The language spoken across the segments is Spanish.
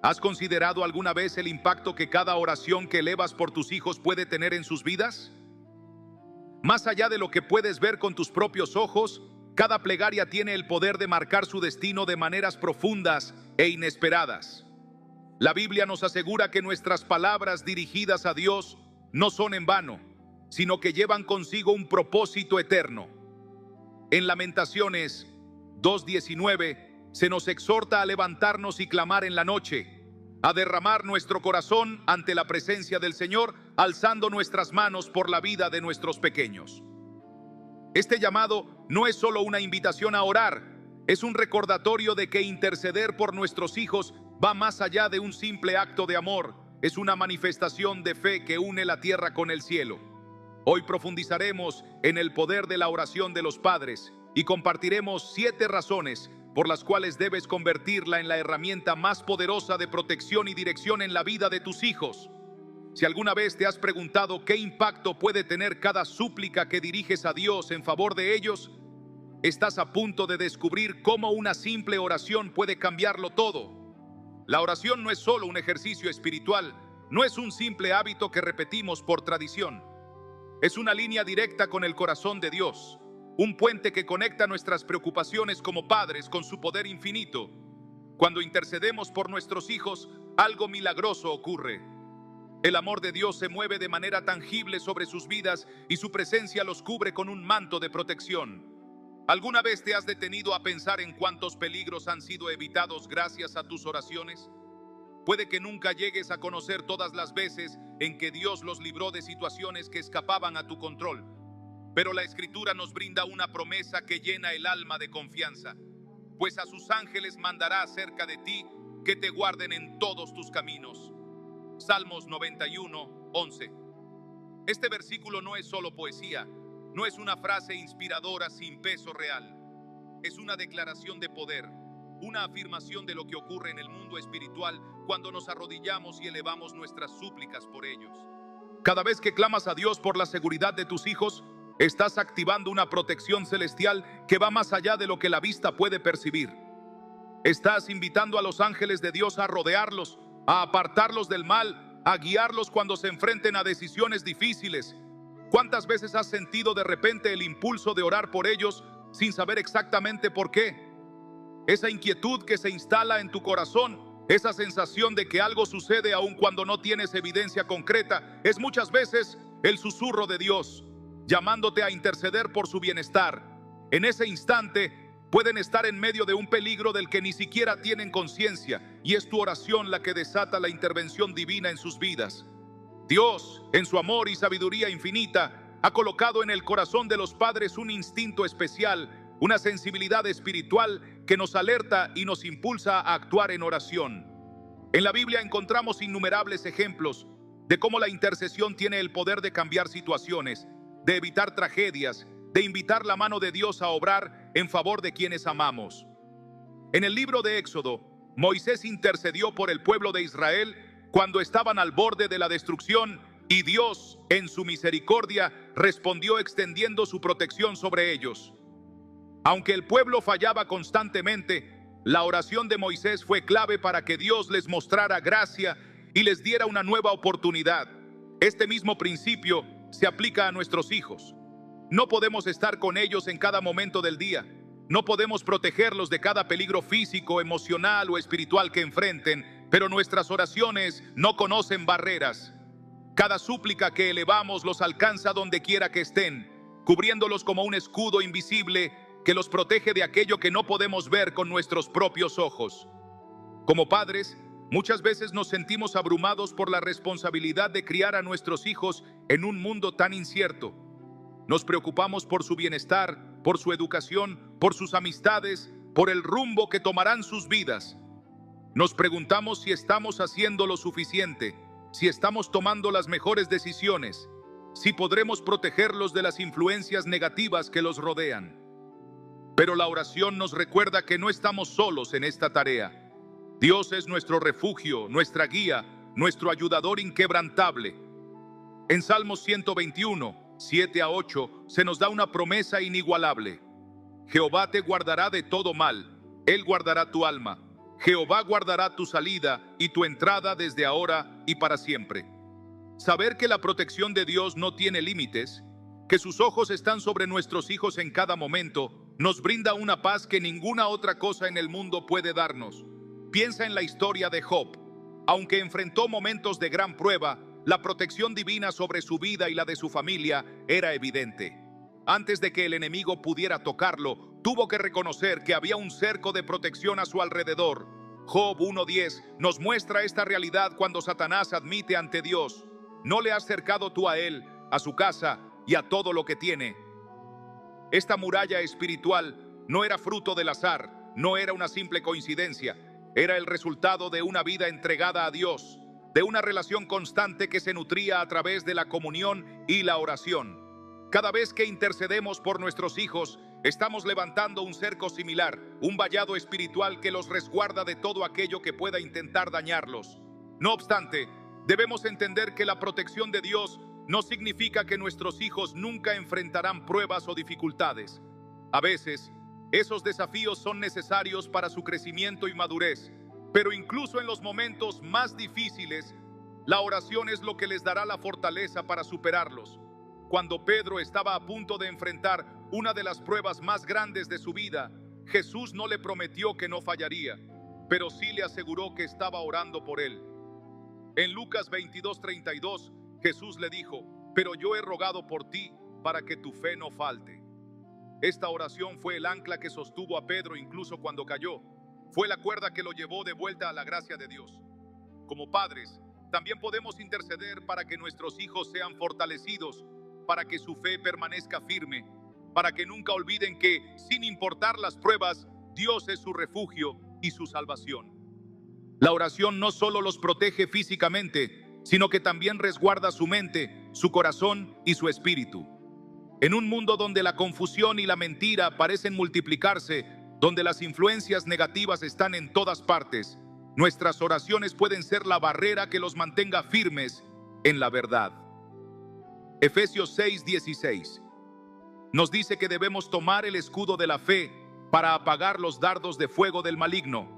¿Has considerado alguna vez el impacto que cada oración que elevas por tus hijos puede tener en sus vidas? Más allá de lo que puedes ver con tus propios ojos, cada plegaria tiene el poder de marcar su destino de maneras profundas e inesperadas. La Biblia nos asegura que nuestras palabras dirigidas a Dios no son en vano, sino que llevan consigo un propósito eterno. En Lamentaciones 2:19 se nos exhorta a levantarnos y clamar en la noche, a derramar nuestro corazón ante la presencia del Señor, alzando nuestras manos por la vida de nuestros pequeños. Este llamado no es solo una invitación a orar, es un recordatorio de que interceder por nuestros hijos va más allá de un simple acto de amor, es una manifestación de fe que une la tierra con el cielo. Hoy profundizaremos en el poder de la oración de los padres y compartiremos 7 razones por las cuales debes convertirla en la herramienta más poderosa de protección y dirección en la vida de tus hijos. Si alguna vez te has preguntado qué impacto puede tener cada súplica que diriges a Dios en favor de ellos, estás a punto de descubrir cómo una simple oración puede cambiarlo todo. La oración no es solo un ejercicio espiritual, no es un simple hábito que repetimos por tradición. Es una línea directa con el corazón de Dios, un puente que conecta nuestras preocupaciones como padres con su poder infinito. Cuando intercedemos por nuestros hijos, algo milagroso ocurre. El amor de Dios se mueve de manera tangible sobre sus vidas y su presencia los cubre con un manto de protección. ¿Alguna vez te has detenido a pensar en cuántos peligros han sido evitados gracias a tus oraciones? Puede que nunca llegues a conocer todas las veces en que Dios los libró de situaciones que escapaban a tu control, pero la Escritura nos brinda una promesa que llena el alma de confianza, pues a sus ángeles mandará acerca de ti que te guarden en todos tus caminos. Salmos 91:11. Este versículo no es solo poesía, no es una frase inspiradora sin peso real. Es una declaración de poder, una afirmación de lo que ocurre en el mundo espiritual cuando nos arrodillamos y elevamos nuestras súplicas por ellos. Cada vez que clamas a Dios por la seguridad de tus hijos, estás activando una protección celestial que va más allá de lo que la vista puede percibir. Estás invitando a los ángeles de Dios a rodearlos, a apartarlos del mal, a guiarlos cuando se enfrenten a decisiones difíciles. ¿Cuántas veces has sentido de repente el impulso de orar por ellos sin saber exactamente por qué? Esa inquietud que se instala en tu corazón, esa sensación de que algo sucede aun cuando no tienes evidencia concreta, es muchas veces el susurro de Dios, llamándote a interceder por su bienestar. En ese instante, pueden estar en medio de un peligro del que ni siquiera tienen conciencia, y es tu oración la que desata la intervención divina en sus vidas. Dios, en su amor y sabiduría infinita, ha colocado en el corazón de los padres un instinto especial, una sensibilidad espiritual que nos alerta y nos impulsa a actuar en oración. En la Biblia encontramos innumerables ejemplos de cómo la intercesión tiene el poder de cambiar situaciones, de evitar tragedias, de invitar la mano de Dios a obrar en favor de quienes amamos. En el libro de Éxodo, Moisés intercedió por el pueblo de Israel cuando estaban al borde de la destrucción, y Dios, en su misericordia, respondió extendiendo su protección sobre ellos. Aunque el pueblo fallaba constantemente, la oración de Moisés fue clave para que Dios les mostrara gracia y les diera una nueva oportunidad. Este mismo principio se aplica a nuestros hijos. No podemos estar con ellos en cada momento del día. No podemos protegerlos de cada peligro físico, emocional o espiritual que enfrenten, pero nuestras oraciones no conocen barreras. Cada súplica que elevamos los alcanza donde quiera que estén, cubriéndolos como un escudo invisible que los protege de aquello que no podemos ver con nuestros propios ojos. Como padres, muchas veces nos sentimos abrumados por la responsabilidad de criar a nuestros hijos en un mundo tan incierto. Nos preocupamos por su bienestar, por su educación, por sus amistades, por el rumbo que tomarán sus vidas. Nos preguntamos si estamos haciendo lo suficiente, si estamos tomando las mejores decisiones, si podremos protegerlos de las influencias negativas que los rodean. Pero la oración nos recuerda que no estamos solos en esta tarea. Dios es nuestro refugio, nuestra guía, nuestro ayudador inquebrantable. En Salmos 121, 7-8, se nos da una promesa inigualable. Jehová te guardará de todo mal, Él guardará tu alma. Jehová guardará tu salida y tu entrada desde ahora y para siempre. Saber que la protección de Dios no tiene límites, que sus ojos están sobre nuestros hijos en cada momento, nos brinda una paz que ninguna otra cosa en el mundo puede darnos. Piensa en la historia de Job. Aunque enfrentó momentos de gran prueba, la protección divina sobre su vida y la de su familia era evidente. Antes de que el enemigo pudiera tocarlo, tuvo que reconocer que había un cerco de protección a su alrededor. Job 1:10 nos muestra esta realidad cuando Satanás admite ante Dios: no le has cercado tú a él, a su casa y a todo lo que tiene. Esta muralla espiritual no era fruto del azar, no era una simple coincidencia, era el resultado de una vida entregada a Dios, de una relación constante que se nutría a través de la comunión y la oración. Cada vez que intercedemos por nuestros hijos, estamos levantando un cerco similar, un vallado espiritual que los resguarda de todo aquello que pueda intentar dañarlos. No obstante, debemos entender que la protección de Dios no significa que nuestros hijos nunca enfrentarán pruebas o dificultades. A veces, esos desafíos son necesarios para su crecimiento y madurez, pero incluso en los momentos más difíciles, la oración es lo que les dará la fortaleza para superarlos. Cuando Pedro estaba a punto de enfrentar una de las pruebas más grandes de su vida, Jesús no le prometió que no fallaría, pero sí le aseguró que estaba orando por él. En Lucas 22:32, Jesús le dijo: pero yo he rogado por ti para que tu fe no falte. Esta oración fue el ancla que sostuvo a Pedro incluso cuando cayó. Fue la cuerda que lo llevó de vuelta a la gracia de Dios. Como padres, también podemos interceder para que nuestros hijos sean fortalecidos, para que su fe permanezca firme, para que nunca olviden que, sin importar las pruebas, Dios es su refugio y su salvación. La oración no solo los protege físicamente, sino que también resguarda su mente, su corazón y su espíritu. En un mundo donde la confusión y la mentira parecen multiplicarse, donde las influencias negativas están en todas partes, nuestras oraciones pueden ser la barrera que los mantenga firmes en la verdad. Efesios 6:16 nos dice que debemos tomar el escudo de la fe para apagar los dardos de fuego del maligno.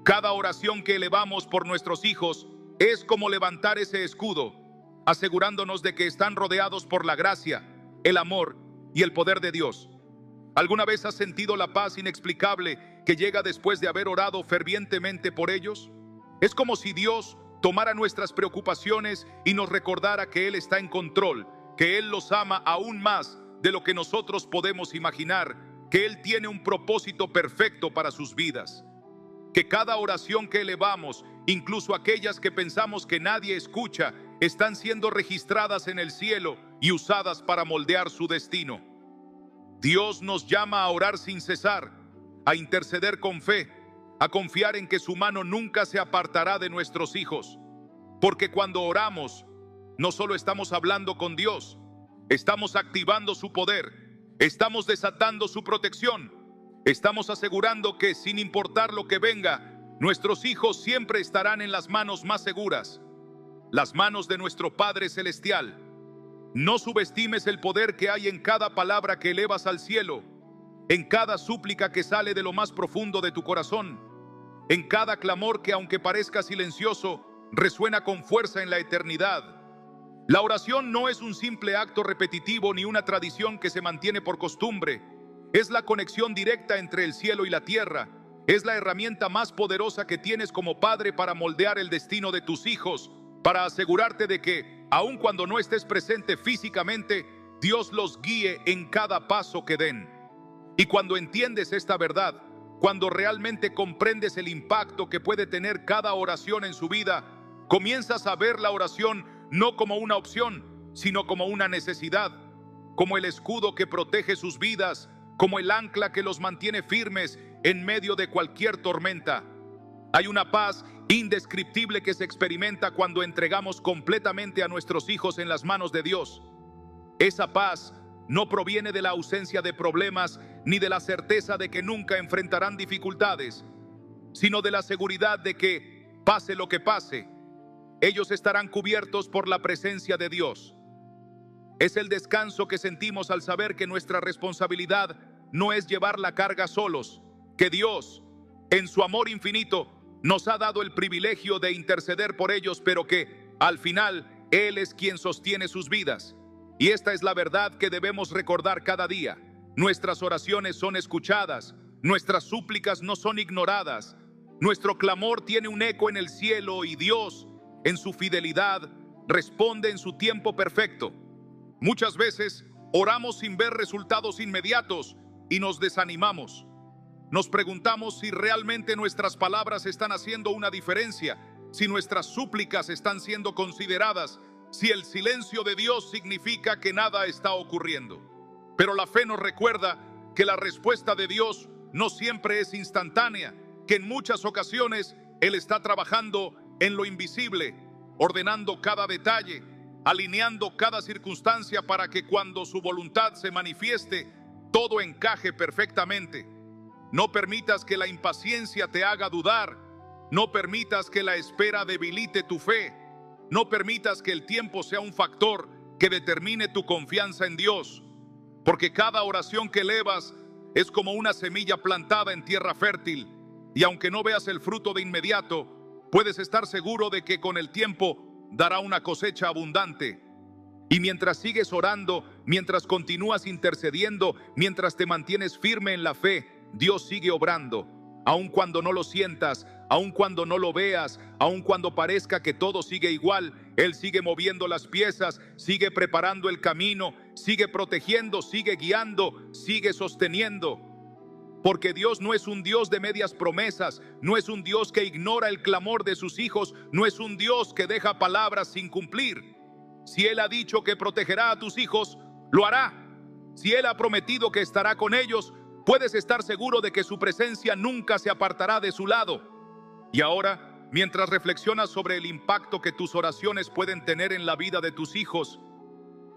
Cada oración que elevamos por nuestros hijos es como levantar ese escudo, asegurándonos de que están rodeados por la gracia, el amor y el poder de Dios. ¿Alguna vez has sentido la paz inexplicable que llega después de haber orado fervientemente por ellos? Es como si Dios tomara nuestras preocupaciones y nos recordara que Él está en control, que Él los ama aún más de lo que nosotros podemos imaginar, que Él tiene un propósito perfecto para sus vidas. Que cada oración que elevamos, incluso aquellas que pensamos que nadie escucha, están siendo registradas en el cielo y usadas para moldear su destino. Dios nos llama a orar sin cesar, a interceder con fe, a confiar en que su mano nunca se apartará de nuestros hijos. Porque cuando oramos, no solo estamos hablando con Dios, estamos activando su poder, estamos desatando su protección, estamos asegurando que, sin importar lo que venga, nuestros hijos siempre estarán en las manos más seguras, las manos de nuestro Padre Celestial. No subestimes el poder que hay en cada palabra que elevas al cielo, en cada súplica que sale de lo más profundo de tu corazón, en cada clamor que, aunque parezca silencioso, resuena con fuerza en la eternidad. La oración no es un simple acto repetitivo ni una tradición que se mantiene por costumbre. Es la conexión directa entre el cielo y la tierra. Es la herramienta más poderosa que tienes como padre para moldear el destino de tus hijos, para asegurarte de que, aun cuando no estés presente físicamente, Dios los guíe en cada paso que den. Y cuando entiendes esta verdad, cuando realmente comprendes el impacto que puede tener cada oración en su vida, comienzas a ver la oración no como una opción, sino como una necesidad, como el escudo que protege sus vidas, como el ancla que los mantiene firmes en medio de cualquier tormenta. Hay una paz indescriptible que se experimenta cuando entregamos completamente a nuestros hijos en las manos de Dios. Esa paz no proviene de la ausencia de problemas ni de la certeza de que nunca enfrentarán dificultades, sino de la seguridad de que, pase lo que pase, ellos estarán cubiertos por la presencia de Dios. Es el descanso que sentimos al saber que nuestra responsabilidad no es llevar la carga solos, que Dios, en su amor infinito, nos ha dado el privilegio de interceder por ellos, pero que, al final, Él es quien sostiene sus vidas. Y esta es la verdad que debemos recordar cada día. Nuestras oraciones son escuchadas, nuestras súplicas no son ignoradas, nuestro clamor tiene un eco en el cielo y Dios, en su fidelidad, responde en su tiempo perfecto. Muchas veces oramos sin ver resultados inmediatos y nos desanimamos. Nos preguntamos si realmente nuestras palabras están haciendo una diferencia, si nuestras súplicas están siendo consideradas, si el silencio de Dios significa que nada está ocurriendo. Pero la fe nos recuerda que la respuesta de Dios no siempre es instantánea, que en muchas ocasiones Él está trabajando en lo invisible, ordenando cada detalle, alineando cada circunstancia para que cuando su voluntad se manifieste, todo encaje perfectamente. No permitas que la impaciencia te haga dudar. No permitas que la espera debilite tu fe. No permitas que el tiempo sea un factor que determine tu confianza en Dios. Porque cada oración que elevas es como una semilla plantada en tierra fértil. Y aunque no veas el fruto de inmediato, puedes estar seguro de que con el tiempo dará una cosecha abundante. Y mientras sigues orando, mientras continúas intercediendo, mientras te mantienes firme en la fe, Dios sigue obrando, aun cuando no lo sientas, aun cuando no lo veas, aun cuando parezca que todo sigue igual. Él sigue moviendo las piezas, sigue preparando el camino, sigue protegiendo, sigue guiando, sigue sosteniendo. Porque Dios no es un Dios de medias promesas, no es un Dios que ignora el clamor de sus hijos, no es un Dios que deja palabras sin cumplir. Si Él ha dicho que protegerá a tus hijos, lo hará. Si Él ha prometido que estará con ellos, puedes estar seguro de que su presencia nunca se apartará de su lado. Y ahora, mientras reflexionas sobre el impacto que tus oraciones pueden tener en la vida de tus hijos,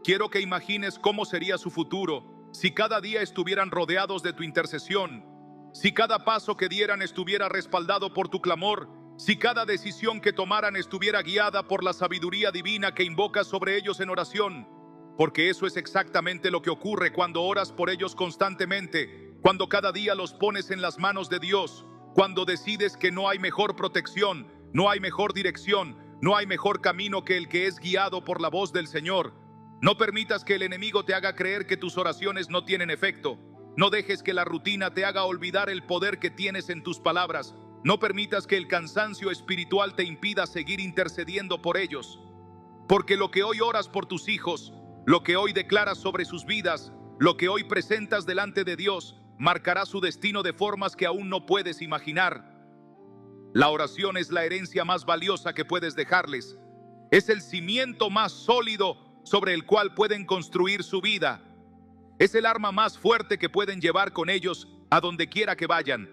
quiero que imagines cómo sería su futuro si cada día estuvieran rodeados de tu intercesión, si cada paso que dieran estuviera respaldado por tu clamor, si cada decisión que tomaran estuviera guiada por la sabiduría divina que invocas sobre ellos en oración. Porque eso es exactamente lo que ocurre cuando oras por ellos constantemente, cuando cada día los pones en las manos de Dios, cuando decides que no hay mejor protección, no hay mejor dirección, no hay mejor camino que el que es guiado por la voz del Señor. No permitas que el enemigo te haga creer que tus oraciones no tienen efecto. No dejes que la rutina te haga olvidar el poder que tienes en tus palabras. No permitas que el cansancio espiritual te impida seguir intercediendo por ellos. Porque lo que hoy oras por tus hijos, lo que hoy declaras sobre sus vidas, lo que hoy presentas delante de Dios, marcará su destino de formas que aún no puedes imaginar. La oración es la herencia más valiosa que puedes dejarles. Es el cimiento más sólido sobre el cual pueden construir su vida. Es el arma más fuerte que pueden llevar con ellos a donde quiera que vayan.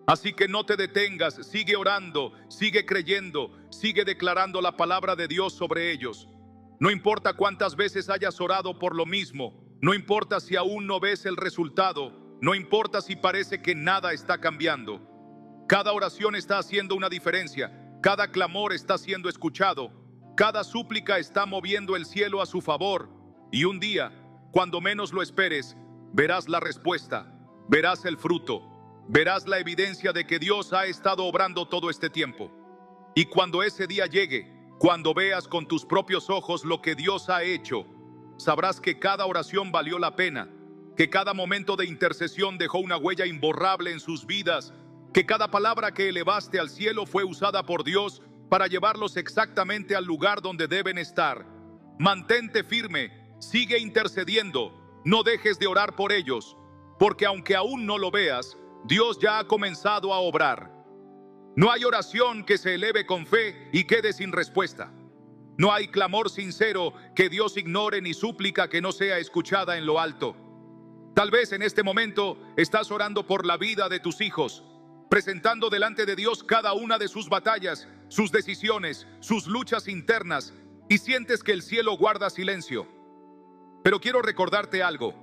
Así que no te detengas, sigue orando, sigue creyendo, sigue declarando la palabra de Dios sobre ellos. No importa cuántas veces hayas orado por lo mismo, no importa si aún no ves el resultado, no importa si parece que nada está cambiando. Cada oración está haciendo una diferencia, cada clamor está siendo escuchado, cada súplica está moviendo el cielo a su favor. Y un día, cuando menos lo esperes, verás la respuesta, verás el fruto, verás la evidencia de que Dios ha estado obrando todo este tiempo. Y cuando ese día llegue, cuando veas con tus propios ojos lo que Dios ha hecho, sabrás que cada oración valió la pena, que cada momento de intercesión dejó una huella imborrable en sus vidas, que cada palabra que elevaste al cielo fue usada por Dios para llevarlos exactamente al lugar donde deben estar. Mantente firme, sigue intercediendo, no dejes de orar por ellos, porque aunque aún no lo veas, Dios ya ha comenzado a obrar. No hay oración que se eleve con fe y quede sin respuesta. No hay clamor sincero que Dios ignore ni súplica que no sea escuchada en lo alto. Tal vez en este momento estás orando por la vida de tus hijos, presentando delante de Dios cada una de sus batallas, sus decisiones, sus luchas internas, y sientes que el cielo guarda silencio. Pero quiero recordarte algo.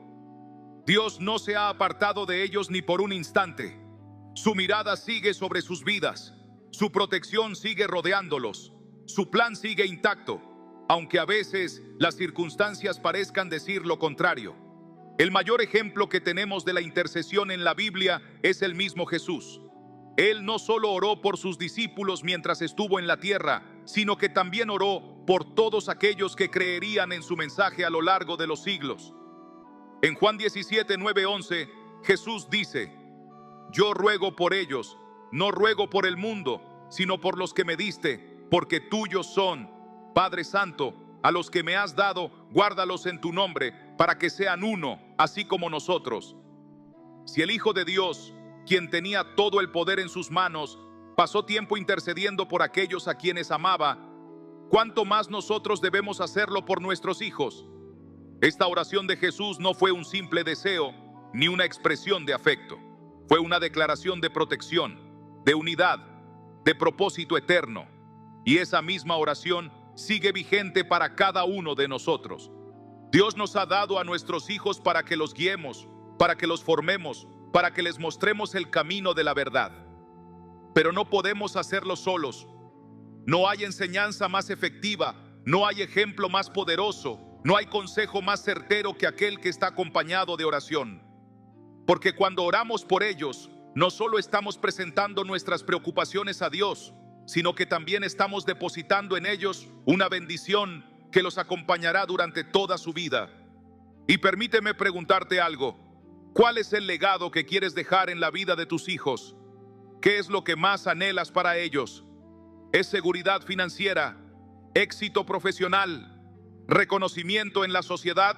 Dios no se ha apartado de ellos ni por un instante. Su mirada sigue sobre sus vidas, su protección sigue rodeándolos, su plan sigue intacto, aunque a veces las circunstancias parezcan decir lo contrario. El mayor ejemplo que tenemos de la intercesión en la Biblia es el mismo Jesús. Él no solo oró por sus discípulos mientras estuvo en la tierra, sino que también oró por todos aquellos que creerían en su mensaje a lo largo de los siglos. En Juan 17, 9, 11, Jesús dice: yo ruego por ellos, no ruego por el mundo, sino por los que me diste, porque tuyos son. Padre Santo, a los que me has dado, guárdalos en tu nombre, para que sean uno, así como nosotros. Si el Hijo de Dios, quien tenía todo el poder en sus manos, pasó tiempo intercediendo por aquellos a quienes amaba, ¿cuánto más nosotros debemos hacerlo por nuestros hijos? Esta oración de Jesús no fue un simple deseo, ni una expresión de afecto. Fue una declaración de protección, de unidad, de propósito eterno. Y esa misma oración sigue vigente para cada uno de nosotros. Dios nos ha dado a nuestros hijos para que los guiemos, para que los formemos, para que les mostremos el camino de la verdad. Pero no podemos hacerlo solos. No hay enseñanza más efectiva, no hay ejemplo más poderoso, no hay consejo más certero que aquel que está acompañado de oración. Porque cuando oramos por ellos, no solo estamos presentando nuestras preocupaciones a Dios, sino que también estamos depositando en ellos una bendición que los acompañará durante toda su vida. Y permíteme preguntarte algo: ¿cuál es el legado que quieres dejar en la vida de tus hijos? ¿Qué es lo que más anhelas para ellos? ¿Es seguridad financiera, éxito profesional, reconocimiento en la sociedad?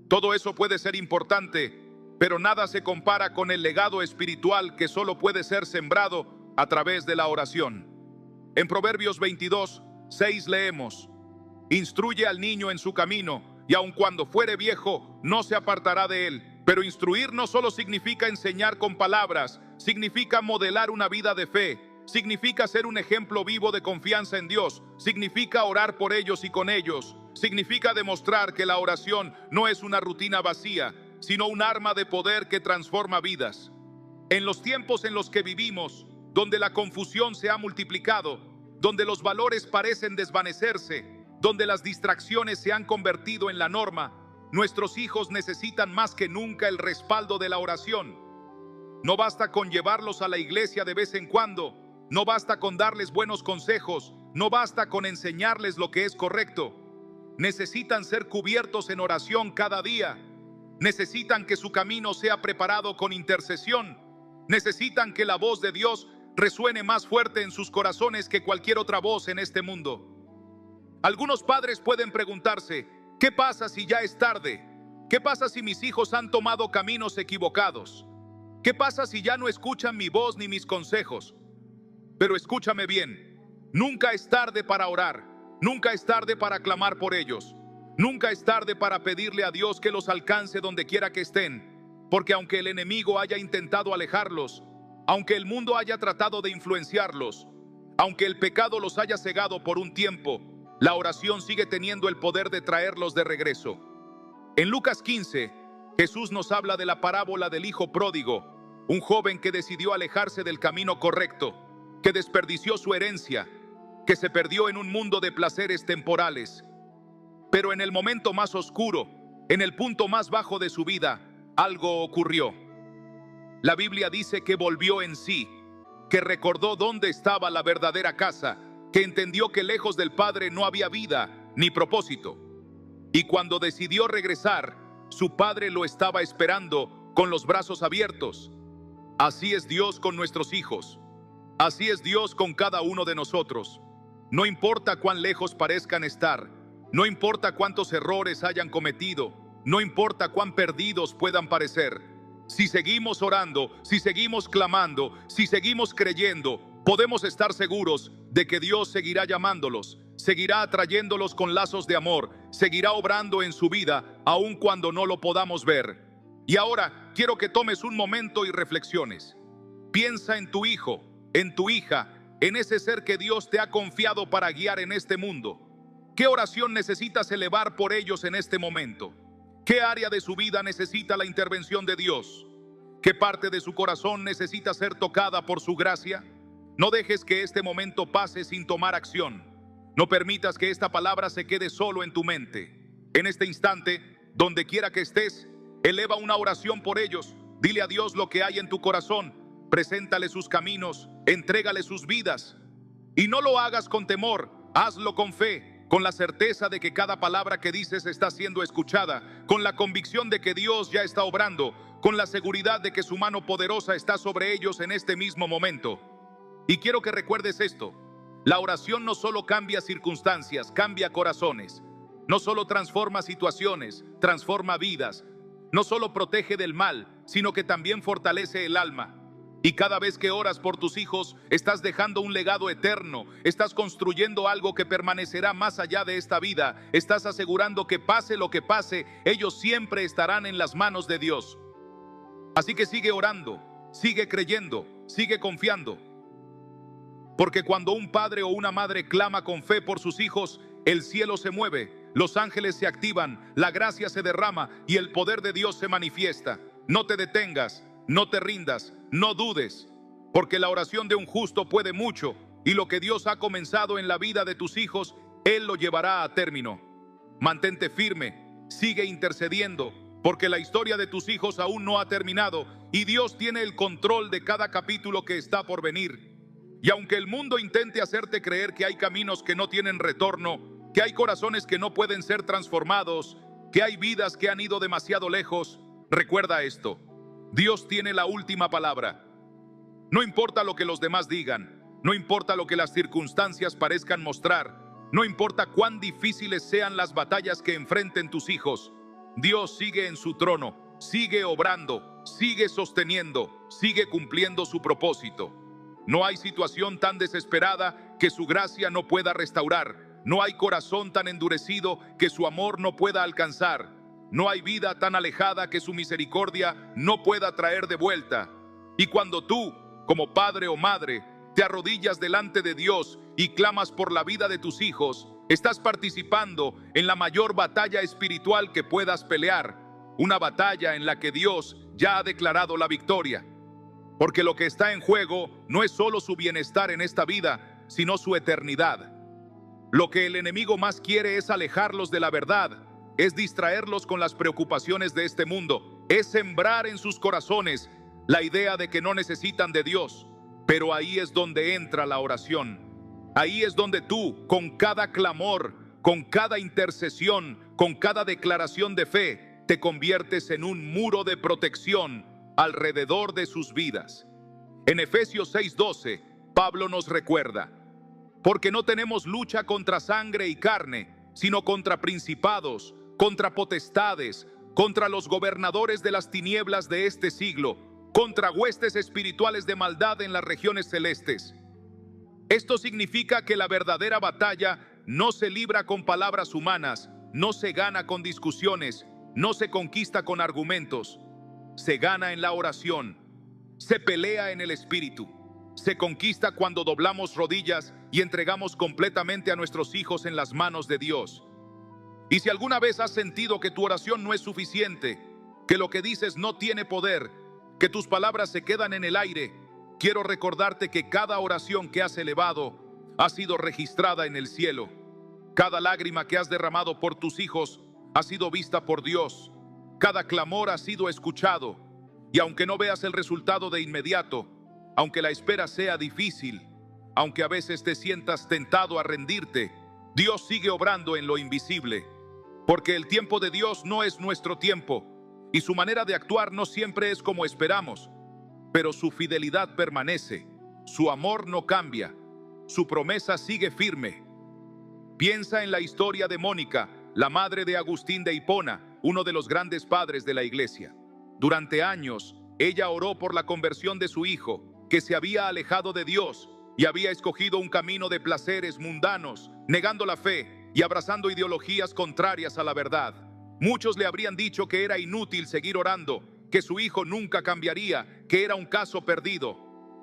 Todo eso puede ser importante, pero nada se compara con el legado espiritual que solo puede ser sembrado a través de la oración. En Proverbios 22, 6 leemos: instruye al niño en su camino, y aun cuando fuere viejo, no se apartará de él. Pero instruir no solo significa enseñar con palabras, significa modelar una vida de fe, significa ser un ejemplo vivo de confianza en Dios, significa orar por ellos y con ellos, significa demostrar que la oración no es una rutina vacía, sino un arma de poder que transforma vidas. En los tiempos en los que vivimos, donde la confusión se ha multiplicado, donde los valores parecen desvanecerse, donde las distracciones se han convertido en la norma, nuestros hijos necesitan más que nunca el respaldo de la oración. No basta con llevarlos a la iglesia de vez en cuando, no basta con darles buenos consejos, no basta con enseñarles lo que es correcto. Necesitan ser cubiertos en oración cada día. Necesitan que su camino sea preparado con intercesión. Necesitan que la voz de Dios resuene más fuerte en sus corazones que cualquier otra voz en este mundo. Algunos padres pueden preguntarse: ¿qué pasa si ya es tarde? ¿Qué pasa si mis hijos han tomado caminos equivocados? ¿Qué pasa si ya no escuchan mi voz ni mis consejos? Pero escúchame bien: nunca es tarde para orar, nunca es tarde para clamar por ellos. Nunca es tarde para pedirle a Dios que los alcance donde quiera que estén, porque aunque el enemigo haya intentado alejarlos, aunque el mundo haya tratado de influenciarlos, aunque el pecado los haya cegado por un tiempo, la oración sigue teniendo el poder de traerlos de regreso. En Lucas 15, Jesús nos habla de la parábola del hijo pródigo, un joven que decidió alejarse del camino correcto, que desperdició su herencia, que se perdió en un mundo de placeres temporales. Pero en el momento más oscuro, en el punto más bajo de su vida, algo ocurrió. La Biblia dice que volvió en sí, que recordó dónde estaba la verdadera casa, que entendió que lejos del Padre no había vida ni propósito. Y cuando decidió regresar, su Padre lo estaba esperando con los brazos abiertos. Así es Dios con nuestros hijos. Así es Dios con cada uno de nosotros. No importa cuán lejos parezcan estar, no importa cuántos errores hayan cometido, no importa cuán perdidos puedan parecer. Si seguimos orando, si seguimos clamando, si seguimos creyendo, podemos estar seguros de que Dios seguirá llamándolos, seguirá atrayéndolos con lazos de amor, seguirá obrando en su vida, aun cuando no lo podamos ver. Y ahora quiero que tomes un momento y reflexiones. Piensa en tu hijo, en tu hija, en ese ser que Dios te ha confiado para guiar en este mundo. ¿Qué oración necesitas elevar por ellos en este momento? ¿Qué área de su vida necesita la intervención de Dios? ¿Qué parte de su corazón necesita ser tocada por su gracia? No dejes que este momento pase sin tomar acción. No permitas que esta palabra se quede solo en tu mente. En este instante, donde quiera que estés, eleva una oración por ellos. Dile a Dios lo que hay en tu corazón. preséntale sus caminos, entrégale sus vidas. Y no lo hagas con temor, hazlo con fe, con la certeza de que cada palabra que dices está siendo escuchada, con la convicción de que Dios ya está obrando, con la seguridad de que su mano poderosa está sobre ellos en este mismo momento. Y quiero que recuerdes esto: la oración no solo cambia circunstancias, cambia corazones. No solo transforma situaciones, transforma vidas. No solo protege del mal, sino que también fortalece el alma. Y cada vez que oras por tus hijos, estás dejando un legado eterno, estás construyendo algo que permanecerá más allá de esta vida, estás asegurando que pase lo que pase, ellos siempre estarán en las manos de Dios. Así que sigue orando, sigue creyendo, sigue confiando. Porque cuando un padre o una madre clama con fe por sus hijos, el cielo se mueve, los ángeles se activan, la gracia se derrama y el poder de Dios se manifiesta. No te detengas, no te rindas, no dudes, porque la oración de un justo puede mucho, y lo que Dios ha comenzado en la vida de tus hijos, Él lo llevará a término. Mantente firme, sigue intercediendo, porque la historia de tus hijos aún no ha terminado, y Dios tiene el control de cada capítulo que está por venir. Y aunque el mundo intente hacerte creer que hay caminos que no tienen retorno, que hay corazones que no pueden ser transformados, que hay vidas que han ido demasiado lejos, recuerda esto: Dios tiene la última palabra. No importa lo que los demás digan, no importa lo que las circunstancias parezcan mostrar, no importa cuán difíciles sean las batallas que enfrenten tus hijos, Dios sigue en su trono, sigue obrando, sigue sosteniendo, sigue cumpliendo su propósito. No hay situación tan desesperada que su gracia no pueda restaurar. No hay corazón tan endurecido que su amor no pueda alcanzar. No hay vida tan alejada que su misericordia no pueda traer de vuelta. Y cuando tú, como padre o madre, te arrodillas delante de Dios y clamas por la vida de tus hijos, estás participando en la mayor batalla espiritual que puedas pelear. Una batalla en la que Dios ya ha declarado la victoria. Porque lo que está en juego no es solo su bienestar en esta vida, sino su eternidad. Lo que el enemigo más quiere es alejarlos de la verdad, es distraerlos con las preocupaciones de este mundo, es sembrar en sus corazones la idea de que no necesitan de Dios. Pero ahí es donde entra la oración. Ahí es donde tú, con cada clamor, con cada intercesión, con cada declaración de fe, te conviertes en un muro de protección alrededor de sus vidas. En Efesios 6:12, Pablo nos recuerda: porque no tenemos lucha contra sangre y carne, sino contra principados, contra potestades, contra los gobernadores de las tinieblas de este siglo, contra huestes espirituales de maldad en las regiones celestes. Esto significa que la verdadera batalla no se libra con palabras humanas, no se gana con discusiones, no se conquista con argumentos. Se gana en la oración, se pelea en el espíritu, se conquista cuando doblamos rodillas y entregamos completamente a nuestros hijos en las manos de Dios. Y si alguna vez has sentido que tu oración no es suficiente, que lo que dices no tiene poder, que tus palabras se quedan en el aire, quiero recordarte que cada oración que has elevado ha sido registrada en el cielo. Cada lágrima que has derramado por tus hijos ha sido vista por Dios. Cada clamor ha sido escuchado, y aunque no veas el resultado de inmediato, aunque la espera sea difícil, aunque a veces te sientas tentado a rendirte, Dios sigue obrando en lo invisible, porque el tiempo de Dios no es nuestro tiempo, y su manera de actuar no siempre es como esperamos, pero su fidelidad permanece, su amor no cambia, su promesa sigue firme. Piensa en la historia de Mónica, la madre de Agustín de Hipona, uno de los grandes padres de la iglesia. Durante años, ella oró por la conversión de su hijo, que se había alejado de Dios y había escogido un camino de placeres mundanos, negando la fe y abrazando ideologías contrarias a la verdad. Muchos le habrían dicho que era inútil seguir orando, que su hijo nunca cambiaría, que era un caso perdido.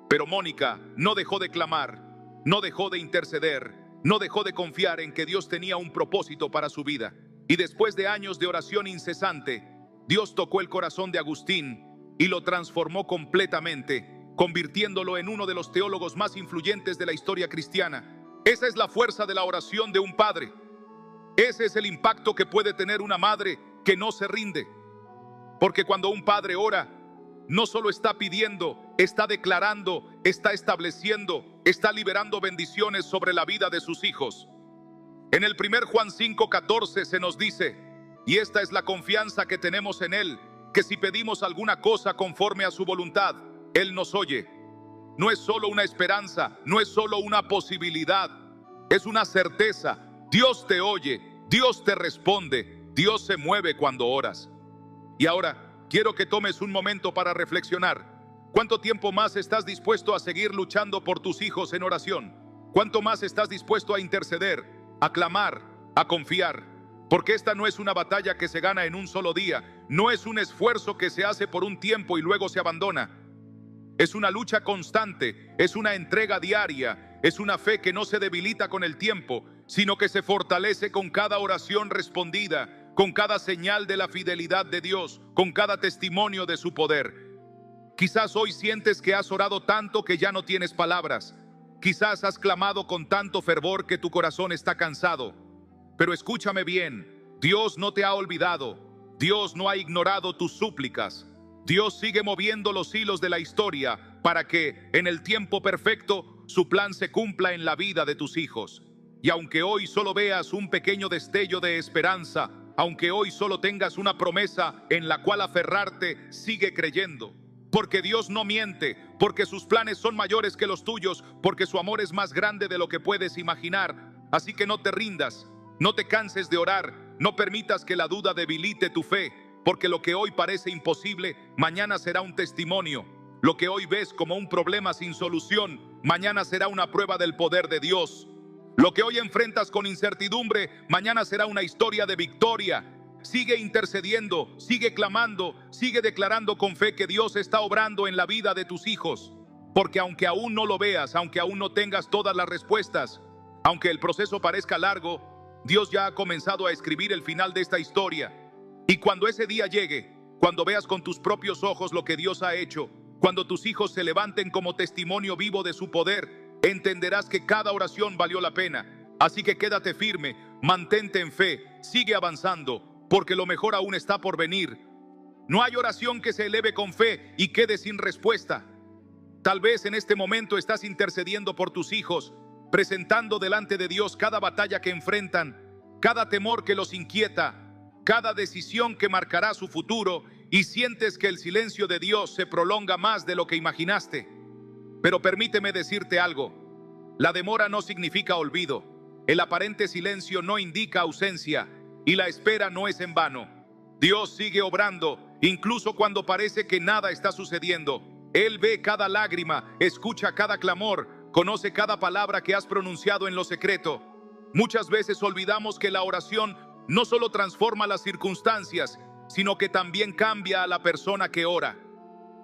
Pero Mónica no dejó de clamar, no dejó de interceder, no dejó de confiar en que Dios tenía un propósito para su vida. Y después de años de oración incesante, Dios tocó el corazón de Agustín y lo transformó completamente, convirtiéndolo en uno de los teólogos más influyentes de la historia cristiana. Esa es la fuerza de la oración de un padre. Ese es el impacto que puede tener una madre que no se rinde. Porque cuando un padre ora, no solo está pidiendo, está declarando, está estableciendo, está liberando bendiciones sobre la vida de sus hijos. En el 1 Juan 5:14 se nos dice, y esta es la confianza que tenemos en Él, que si pedimos alguna cosa conforme a su voluntad, Él nos oye. No es solo una esperanza, no es solo una posibilidad, es una certeza. Dios te oye, Dios te responde, Dios se mueve cuando oras. Y ahora, quiero que tomes un momento para reflexionar. ¿Cuánto tiempo más estás dispuesto a seguir luchando por tus hijos en oración? ¿Cuánto más estás dispuesto a interceder, a clamar, a confiar? Porque esta no es una batalla que se gana en un solo día, no es un esfuerzo que se hace por un tiempo y luego se abandona. Es una lucha constante, es una entrega diaria, es una fe que no se debilita con el tiempo, sino que se fortalece con cada oración respondida, con cada señal de la fidelidad de Dios, con cada testimonio de su poder. Quizás hoy sientes que has orado tanto que ya no tienes palabras. Quizás has clamado con tanto fervor que tu corazón está cansado. Pero escúchame bien, Dios no te ha olvidado, Dios no ha ignorado tus súplicas. Dios sigue moviendo los hilos de la historia para que, en el tiempo perfecto, su plan se cumpla en la vida de tus hijos. Y aunque hoy solo veas un pequeño destello de esperanza, aunque hoy solo tengas una promesa en la cual aferrarte, sigue creyendo. Porque Dios no miente, porque sus planes son mayores que los tuyos, porque su amor es más grande de lo que puedes imaginar. Así que no te rindas, no te canses de orar, no permitas que la duda debilite tu fe. Porque lo que hoy parece imposible, mañana será un testimonio. Lo que hoy ves como un problema sin solución, mañana será una prueba del poder de Dios. Lo que hoy enfrentas con incertidumbre, mañana será una historia de victoria. Sigue intercediendo, sigue clamando, sigue declarando con fe que Dios está obrando en la vida de tus hijos. Porque aunque aún no lo veas, aunque aún no tengas todas las respuestas, aunque el proceso parezca largo, Dios ya ha comenzado a escribir el final de esta historia. Y cuando ese día llegue, cuando veas con tus propios ojos lo que Dios ha hecho, cuando tus hijos se levanten como testimonio vivo de su poder, entenderás que cada oración valió la pena. Así que quédate firme, mantente en fe, sigue avanzando, porque lo mejor aún está por venir. No hay oración que se eleve con fe y quede sin respuesta. Tal vez en este momento estás intercediendo por tus hijos, presentando delante de Dios cada batalla que enfrentan, cada temor que los inquieta, cada decisión que marcará su futuro, y sientes que el silencio de Dios se prolonga más de lo que imaginaste. Pero permíteme decirte algo, la demora no significa olvido, el aparente silencio no indica ausencia, y la espera no es en vano. Dios sigue obrando, incluso cuando parece que nada está sucediendo. Él ve cada lágrima, escucha cada clamor, conoce cada palabra que has pronunciado en lo secreto. Muchas veces olvidamos que la oración no solo transforma las circunstancias, sino que también cambia a la persona que ora.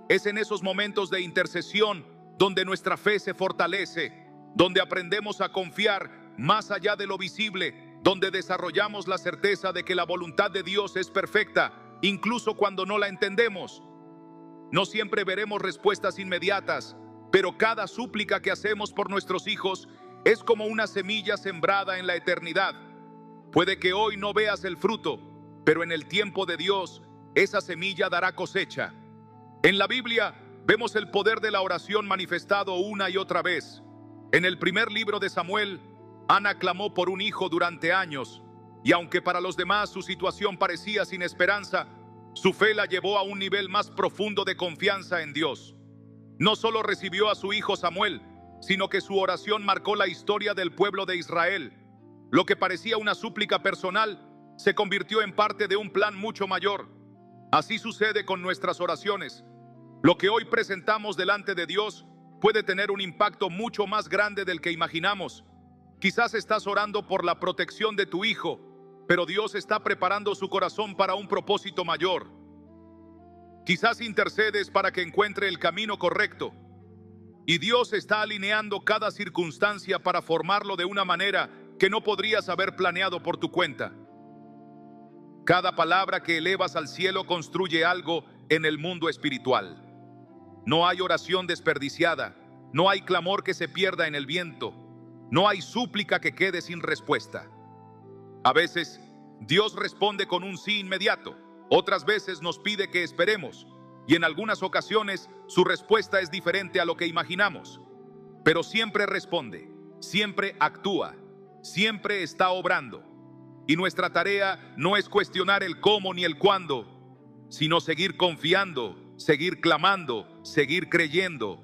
Es en esos momentos de intercesión donde nuestra fe se fortalece, donde aprendemos a confiar más allá de lo visible, donde desarrollamos la certeza de que la voluntad de Dios es perfecta, incluso cuando no la entendemos. No siempre veremos respuestas inmediatas, pero cada súplica que hacemos por nuestros hijos es como una semilla sembrada en la eternidad. Puede que hoy no veas el fruto, pero en el tiempo de Dios, esa semilla dará cosecha. En la Biblia vemos el poder de la oración manifestado una y otra vez. En el primer libro de Samuel, Ana clamó por un hijo durante años, y aunque para los demás su situación parecía sin esperanza, su fe la llevó a un nivel más profundo de confianza en Dios. No solo recibió a su hijo Samuel, sino que su oración marcó la historia del pueblo de Israel. Lo que parecía una súplica personal se convirtió en parte de un plan mucho mayor. Así sucede con nuestras oraciones. Lo que hoy presentamos delante de Dios puede tener un impacto mucho más grande del que imaginamos. Quizás estás orando por la protección de tu hijo, pero Dios está preparando su corazón para un propósito mayor. Quizás intercedes para que encuentre el camino correcto, y Dios está alineando cada circunstancia para formarlo de una manera que no podrías haber planeado por tu cuenta. Cada palabra que elevas al cielo construye algo en el mundo espiritual. No hay oración desperdiciada, no hay clamor que se pierda en el viento, no hay súplica que quede sin respuesta. A veces, Dios responde con un sí inmediato, otras veces nos pide que esperemos. y en algunas ocasiones su respuesta es diferente a lo que imaginamos. Pero siempre responde, siempre actúa, siempre está obrando. Y nuestra tarea no es cuestionar el cómo ni el cuándo, sino seguir confiando, seguir clamando, seguir creyendo.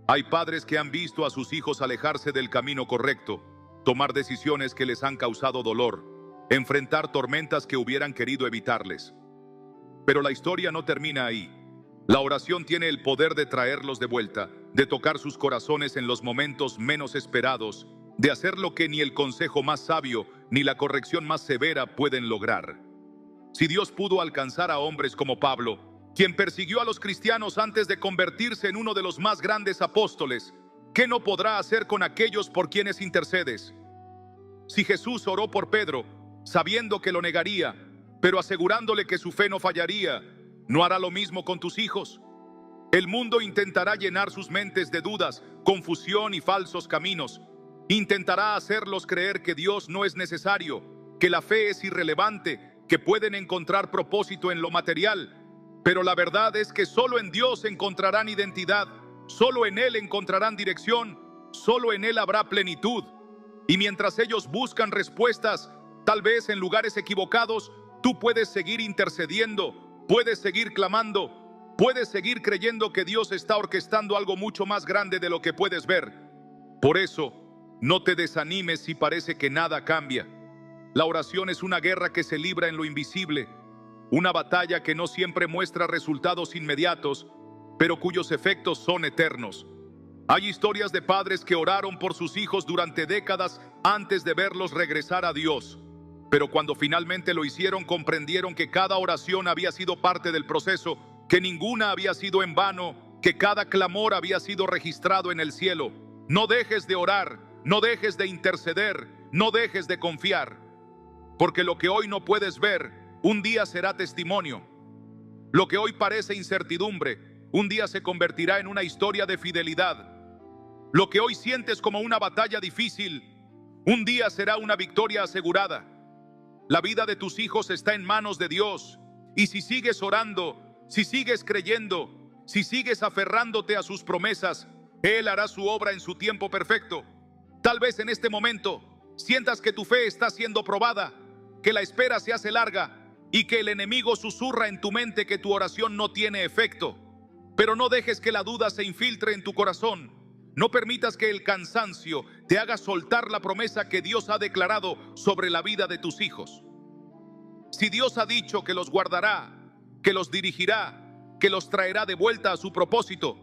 Hay padres que han visto a sus hijos alejarse del camino correcto, tomar decisiones que les han causado dolor, enfrentar tormentas que hubieran querido evitarles. Pero la historia no termina ahí. La oración tiene el poder de traerlos de vuelta, de tocar sus corazones en los momentos menos esperados, de hacer lo que ni el consejo más sabio ni la corrección más severa pueden lograr. Si Dios pudo alcanzar a hombres como Pablo, quien persiguió a los cristianos antes de convertirse en uno de los más grandes apóstoles, ¿qué no podrá hacer con aquellos por quienes intercedes? Si Jesús oró por Pedro, sabiendo que lo negaría, pero asegurándole que su fe no fallaría, ¿no hará lo mismo con tus hijos? El mundo intentará llenar sus mentes de dudas, confusión y falsos caminos. Intentará hacerlos creer que Dios no es necesario, que la fe es irrelevante, que pueden encontrar propósito en lo material. Pero la verdad es que solo en Dios encontrarán identidad, solo en Él encontrarán dirección, solo en Él habrá plenitud. Y mientras ellos buscan respuestas, tal vez en lugares equivocados, tú puedes seguir intercediendo, puedes seguir clamando, puedes seguir creyendo que Dios está orquestando algo mucho más grande de lo que puedes ver. Por eso, no te desanimes si parece que nada cambia. La oración es una guerra que se libra en lo invisible, una batalla que no siempre muestra resultados inmediatos, pero cuyos efectos son eternos. Hay historias de padres que oraron por sus hijos durante décadas antes de verlos regresar a Dios. Pero cuando finalmente lo hicieron, comprendieron que cada oración había sido parte del proceso, que ninguna había sido en vano, que cada clamor había sido registrado en el cielo. No dejes de orar, no dejes de interceder, no dejes de confiar. Porque lo que hoy no puedes ver, un día será testimonio. Lo que hoy parece incertidumbre, un día se convertirá en una historia de fidelidad. Lo que hoy sientes como una batalla difícil, un día será una victoria asegurada. La vida de tus hijos está en manos de Dios. Y si sigues orando, si sigues creyendo, si sigues aferrándote a sus promesas, Él hará su obra en su tiempo perfecto. Tal vez en este momento sientas que tu fe está siendo probada, que la espera se hace larga y que el enemigo susurra en tu mente que tu oración no tiene efecto. Pero no dejes que la duda se infiltre en tu corazón. No permitas que el cansancio te haga soltar la promesa que Dios ha declarado sobre la vida de tus hijos. Si Dios ha dicho que los guardará, que los dirigirá, que los traerá de vuelta a su propósito,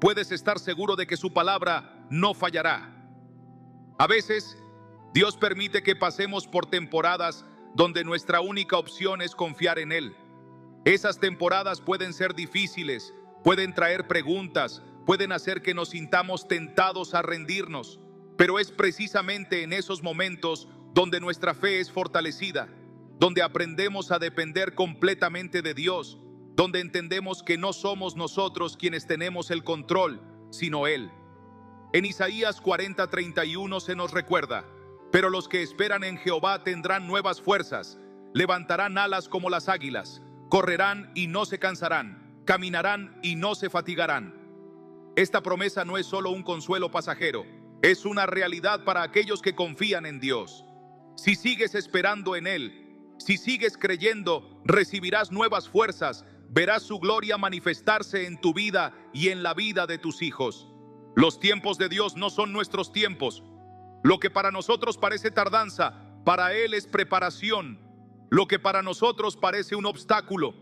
puedes estar seguro de que su palabra no fallará. A veces, Dios permite que pasemos por temporadas donde nuestra única opción es confiar en Él. Esas temporadas pueden ser difíciles, pueden traer preguntas, pueden hacer que nos sintamos tentados a rendirnos, pero es precisamente en esos momentos donde nuestra fe es fortalecida, donde aprendemos a depender completamente de Dios, donde entendemos que no somos nosotros quienes tenemos el control, sino Él. En Isaías 40:31 se nos recuerda: pero los que esperan en Jehová tendrán nuevas fuerzas, levantarán alas como las águilas, correrán y no se cansarán, caminarán y no se fatigarán. Esta promesa no es solo un consuelo pasajero, es una realidad para aquellos que confían en Dios. Si sigues esperando en Él, si sigues creyendo, recibirás nuevas fuerzas, verás su gloria manifestarse en tu vida y en la vida de tus hijos. Los tiempos de Dios no son nuestros tiempos. Lo que para nosotros parece tardanza, para Él es preparación. Lo que para nosotros parece un obstáculo,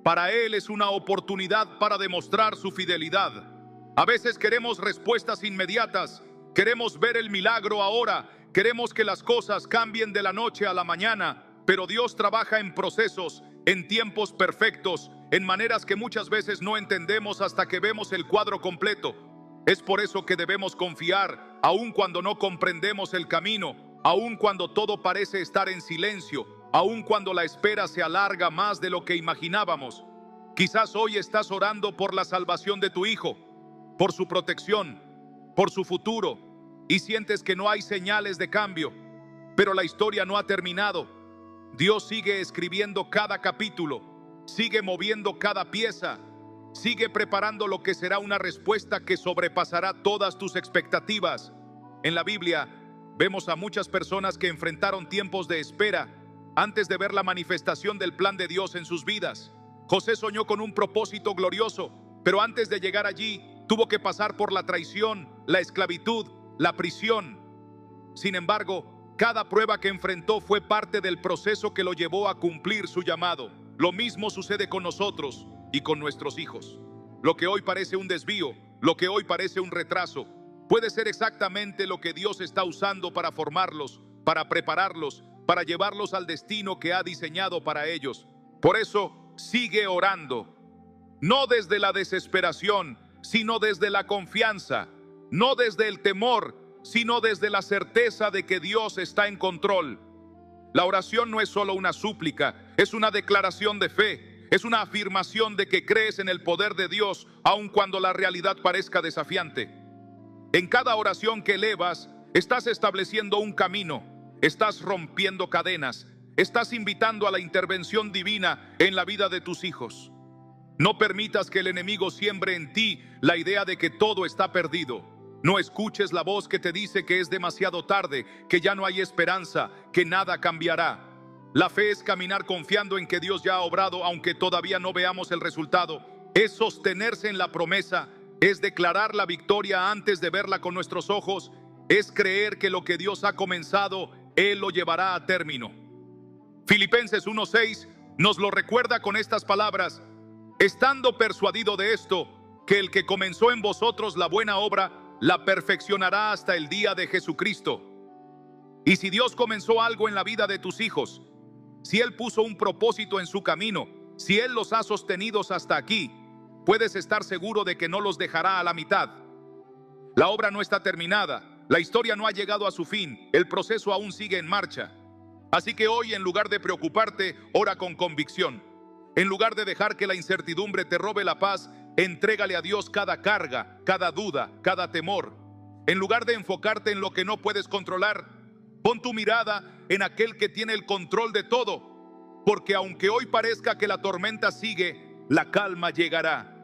para Él es una oportunidad para demostrar su fidelidad. A veces queremos respuestas inmediatas, queremos ver el milagro ahora, queremos que las cosas cambien de la noche a la mañana, pero Dios trabaja en procesos, en tiempos perfectos, en maneras que muchas veces no entendemos hasta que vemos el cuadro completo. Es por eso que debemos confiar, aun cuando no comprendemos el camino, aun cuando todo parece estar en silencio, aun cuando la espera se alarga más de lo que imaginábamos. Quizás hoy estás orando por la salvación de tu hijo, por su protección, por su futuro, y sientes que no hay señales de cambio, pero la historia no ha terminado. Dios sigue escribiendo cada capítulo, sigue moviendo cada pieza, Sigue preparando lo que será una respuesta que sobrepasará todas tus expectativas. En la Biblia vemos a muchas personas que enfrentaron tiempos de espera antes de ver la manifestación del plan de Dios en sus vidas. José soñó con un propósito glorioso, pero antes de llegar allí tuvo que pasar por la traición, la esclavitud, la prisión. Sin embargo, cada prueba que enfrentó fue parte del proceso que lo llevó a cumplir su llamado. Lo mismo sucede con nosotros y con nuestros hijos. Lo que hoy parece un desvío, lo que hoy parece un retraso, puede ser exactamente lo que Dios está usando para formarlos, para prepararlos, para llevarlos al destino que ha diseñado para ellos. Por eso, sigue orando. No desde la desesperación, sino desde la confianza. No desde el temor, sino desde la certeza de que Dios está en control. La oración no es solo una súplica, es una declaración de fe. Es una afirmación de que crees en el poder de Dios, aun cuando la realidad parezca desafiante. En cada oración que elevas, estás estableciendo un camino, estás rompiendo cadenas, estás invitando a la intervención divina en la vida de tus hijos. No permitas que el enemigo siembre en ti la idea de que todo está perdido. No escuches la voz que te dice que es demasiado tarde, que ya no hay esperanza, que nada cambiará. La fe es caminar confiando en que Dios ya ha obrado, aunque todavía no veamos el resultado. Es sostenerse en la promesa, es declarar la victoria antes de verla con nuestros ojos, es creer que lo que Dios ha comenzado, Él lo llevará a término. Filipenses 1:6 nos lo recuerda con estas palabras: estando persuadido de esto, que el que comenzó en vosotros la buena obra, la perfeccionará hasta el día de Jesucristo. Y si Dios comenzó algo en la vida de tus hijos, si Él puso un propósito en su camino, si Él los ha sostenido hasta aquí, puedes estar seguro de que no los dejará a la mitad. La obra no está terminada, la historia no ha llegado a su fin, el proceso aún sigue en marcha. Así que hoy, en lugar de preocuparte, ora con convicción. En lugar de dejar que la incertidumbre te robe la paz, entrégale a Dios cada carga, cada duda, cada temor. En lugar de enfocarte en lo que no puedes controlar, pon tu mirada en aquel que tiene el control de todo, porque aunque hoy parezca que la tormenta sigue, la calma llegará.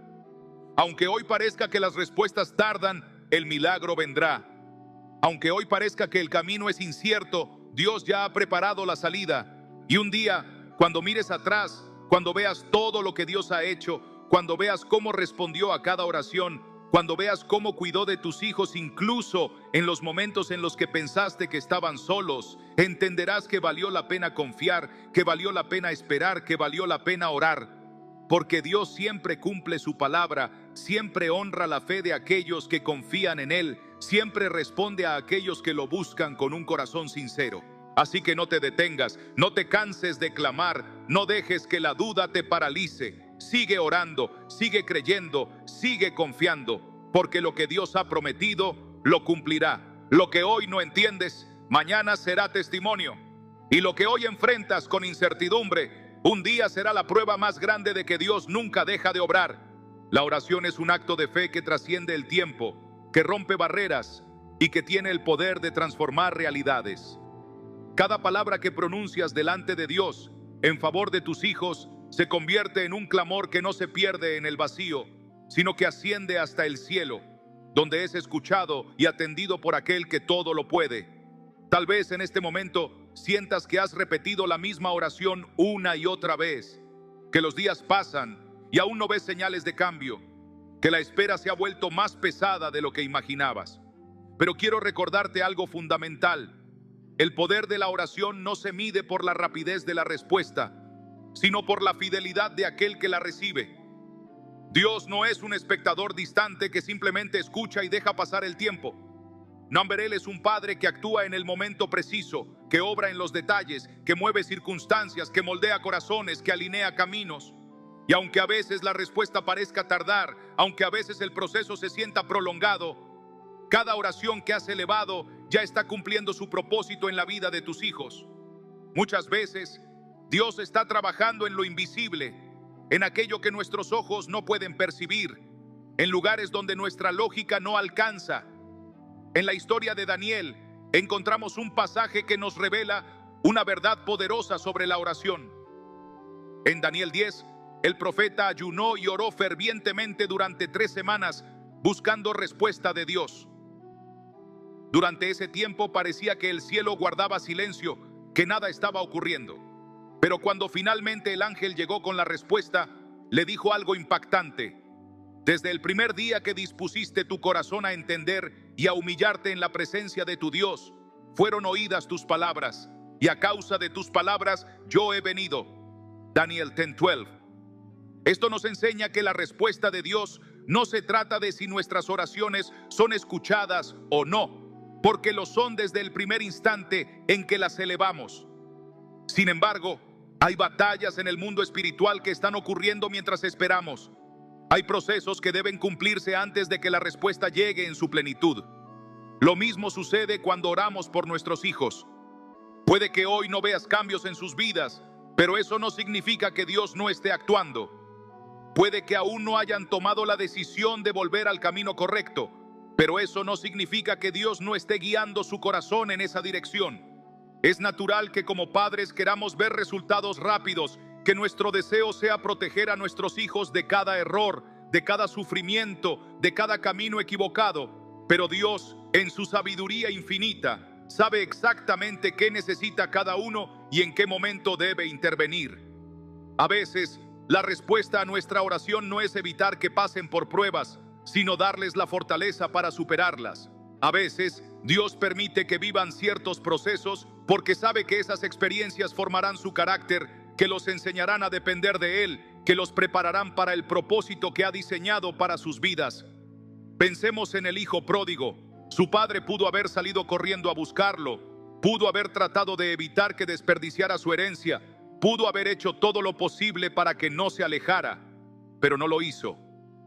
Aunque hoy parezca que las respuestas tardan, el milagro vendrá. Aunque hoy parezca que el camino es incierto, Dios ya ha preparado la salida. Y un día, cuando mires atrás, cuando veas todo lo que Dios ha hecho, cuando veas cómo respondió a cada oración, cuando veas cómo cuidó de tus hijos incluso en los momentos en los que pensaste que estaban solos, entenderás que valió la pena confiar, que valió la pena esperar, que valió la pena orar. Porque Dios siempre cumple su palabra, siempre honra la fe de aquellos que confían en Él, siempre responde a aquellos que lo buscan con un corazón sincero. Así que no te detengas, no te canses de clamar, no dejes que la duda te paralice. Sigue orando, sigue creyendo, sigue confiando, porque lo que Dios ha prometido, lo cumplirá. Lo que hoy no entiendes, mañana será testimonio. Y lo que hoy enfrentas con incertidumbre, un día será la prueba más grande de que Dios nunca deja de obrar. La oración es un acto de fe que trasciende el tiempo, que rompe barreras y que tiene el poder de transformar realidades. Cada palabra que pronuncias delante de Dios en favor de tus hijos se convierte en un clamor que no se pierde en el vacío, sino que asciende hasta el cielo, donde es escuchado y atendido por aquel que todo lo puede. Tal vez en este momento sientas que has repetido la misma oración una y otra vez, que los días pasan y aún no ves señales de cambio, que la espera se ha vuelto más pesada de lo que imaginabas. Pero quiero recordarte algo fundamental. El poder de la oración no se mide por la rapidez de la respuesta, sino por la fidelidad de aquel que la recibe. Dios no es un espectador distante que simplemente escucha y deja pasar el tiempo. Él es un padre que actúa en el momento preciso, que obra en los detalles, que mueve circunstancias, que moldea corazones, que alinea caminos. Y aunque a veces la respuesta parezca tardar, aunque a veces el proceso se sienta prolongado, cada oración que has elevado ya está cumpliendo su propósito en la vida de tus hijos. Muchas veces Dios está trabajando en lo invisible, en aquello que nuestros ojos no pueden percibir, en lugares donde nuestra lógica no alcanza. En la historia de Daniel encontramos un pasaje que nos revela una verdad poderosa sobre la oración. En Daniel 10 El profeta ayunó y oró fervientemente durante 3 semanas buscando respuesta de Dios. Durante ese tiempo parecía que el cielo guardaba silencio, que nada estaba ocurriendo. Pero cuando finalmente el ángel llegó con la respuesta, le dijo algo impactante. Desde el primer día que dispusiste tu corazón a entender y a humillarte en la presencia de tu Dios, fueron oídas tus palabras, y a causa de tus palabras yo he venido. Daniel 10:12. Esto nos enseña que la respuesta de Dios no se trata de si nuestras oraciones son escuchadas o no, porque lo son desde el primer instante en que las elevamos. Sin embargo, hay batallas en el mundo espiritual que están ocurriendo mientras esperamos. Hay procesos que deben cumplirse antes de que la respuesta llegue en su plenitud. Lo mismo sucede cuando oramos por nuestros hijos. Puede que hoy no veas cambios en sus vidas, pero eso no significa que Dios no esté actuando. Puede que aún no hayan tomado la decisión de volver al camino correcto, pero eso no significa que Dios no esté guiando su corazón en esa dirección. Es natural que como padres queramos ver resultados rápidos, que nuestro deseo sea proteger a nuestros hijos de cada error, de cada sufrimiento, de cada camino equivocado. Pero Dios, en su sabiduría infinita, sabe exactamente qué necesita cada uno y en qué momento debe intervenir. A veces, la respuesta a nuestra oración no es evitar que pasen por pruebas, sino darles la fortaleza para superarlas. A veces, Dios permite que vivan ciertos procesos porque sabe que esas experiencias formarán su carácter, que los enseñarán a depender de Él, que los prepararán para el propósito que ha diseñado para sus vidas. Pensemos en el hijo pródigo. Su padre pudo haber salido corriendo a buscarlo, pudo haber tratado de evitar que desperdiciara su herencia, pudo haber hecho todo lo posible para que no se alejara, pero no lo hizo.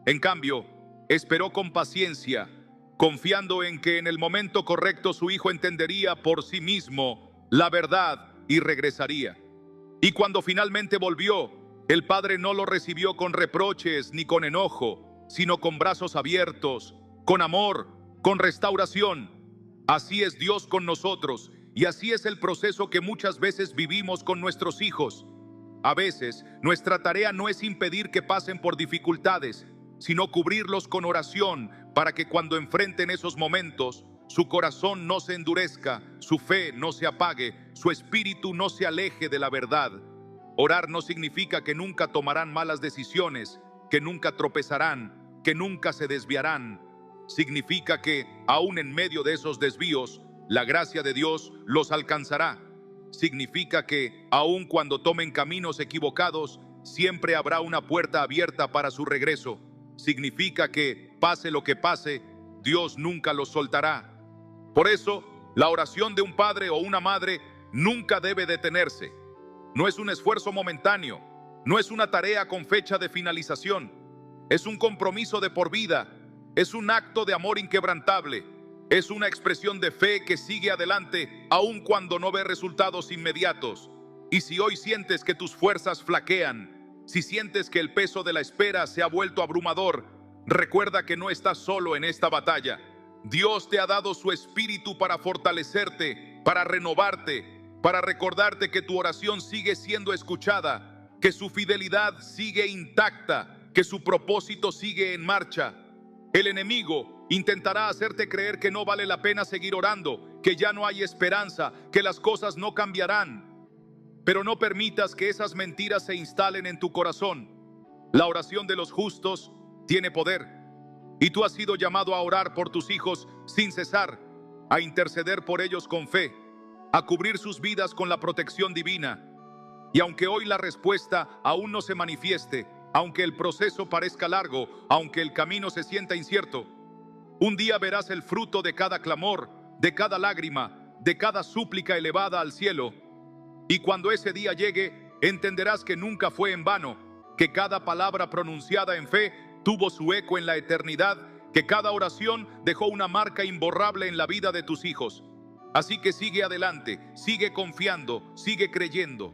En cambio, esperó con paciencia, confiando en que en el momento correcto su hijo entendería por sí mismo la verdad y regresaría. Y cuando finalmente volvió, el padre no lo recibió con reproches ni con enojo, sino con brazos abiertos, con amor, con restauración. Así es Dios con nosotros, y así es el proceso que muchas veces vivimos con nuestros hijos. A veces, nuestra tarea no es impedir que pasen por dificultades, sino cubrirlos con oración para que cuando enfrenten esos momentos, su corazón no se endurezca, su fe no se apague, su espíritu no se aleje de la verdad. Orar no significa que nunca tomarán malas decisiones, que nunca tropezarán, que nunca se desviarán. Significa que, aún en medio de esos desvíos, la gracia de Dios los alcanzará. Significa que, aun cuando tomen caminos equivocados, siempre habrá una puerta abierta para su regreso. Significa que, pase lo que pase, Dios nunca los soltará. Por eso, la oración de un padre o una madre nunca debe detenerse. No es un esfuerzo momentáneo, no es una tarea con fecha de finalización. Es un compromiso de por vida, es un acto de amor inquebrantable. Es una expresión de fe que sigue adelante aun cuando no ve resultados inmediatos. Y si hoy sientes que tus fuerzas flaquean, si sientes que el peso de la espera se ha vuelto abrumador, recuerda que no estás solo en esta batalla. Dios te ha dado su espíritu para fortalecerte, para renovarte, para recordarte que tu oración sigue siendo escuchada, que su fidelidad sigue intacta, que su propósito sigue en marcha. El enemigo intentará hacerte creer que no vale la pena seguir orando, que ya no hay esperanza, que las cosas no cambiarán. Pero no permitas que esas mentiras se instalen en tu corazón. La oración de los justos tiene poder, y tú has sido llamado a orar por tus hijos sin cesar, a interceder por ellos con fe, a cubrir sus vidas con la protección divina. Y aunque hoy la respuesta aún no se manifieste, aunque el proceso parezca largo, aunque el camino se sienta incierto, un día verás el fruto de cada clamor, de cada lágrima, de cada súplica elevada al cielo. Y cuando ese día llegue, entenderás que nunca fue en vano, que cada palabra pronunciada en fe tuvo su eco en la eternidad, que cada oración dejó una marca imborrable en la vida de tus hijos. Así que sigue adelante, sigue confiando, sigue creyendo,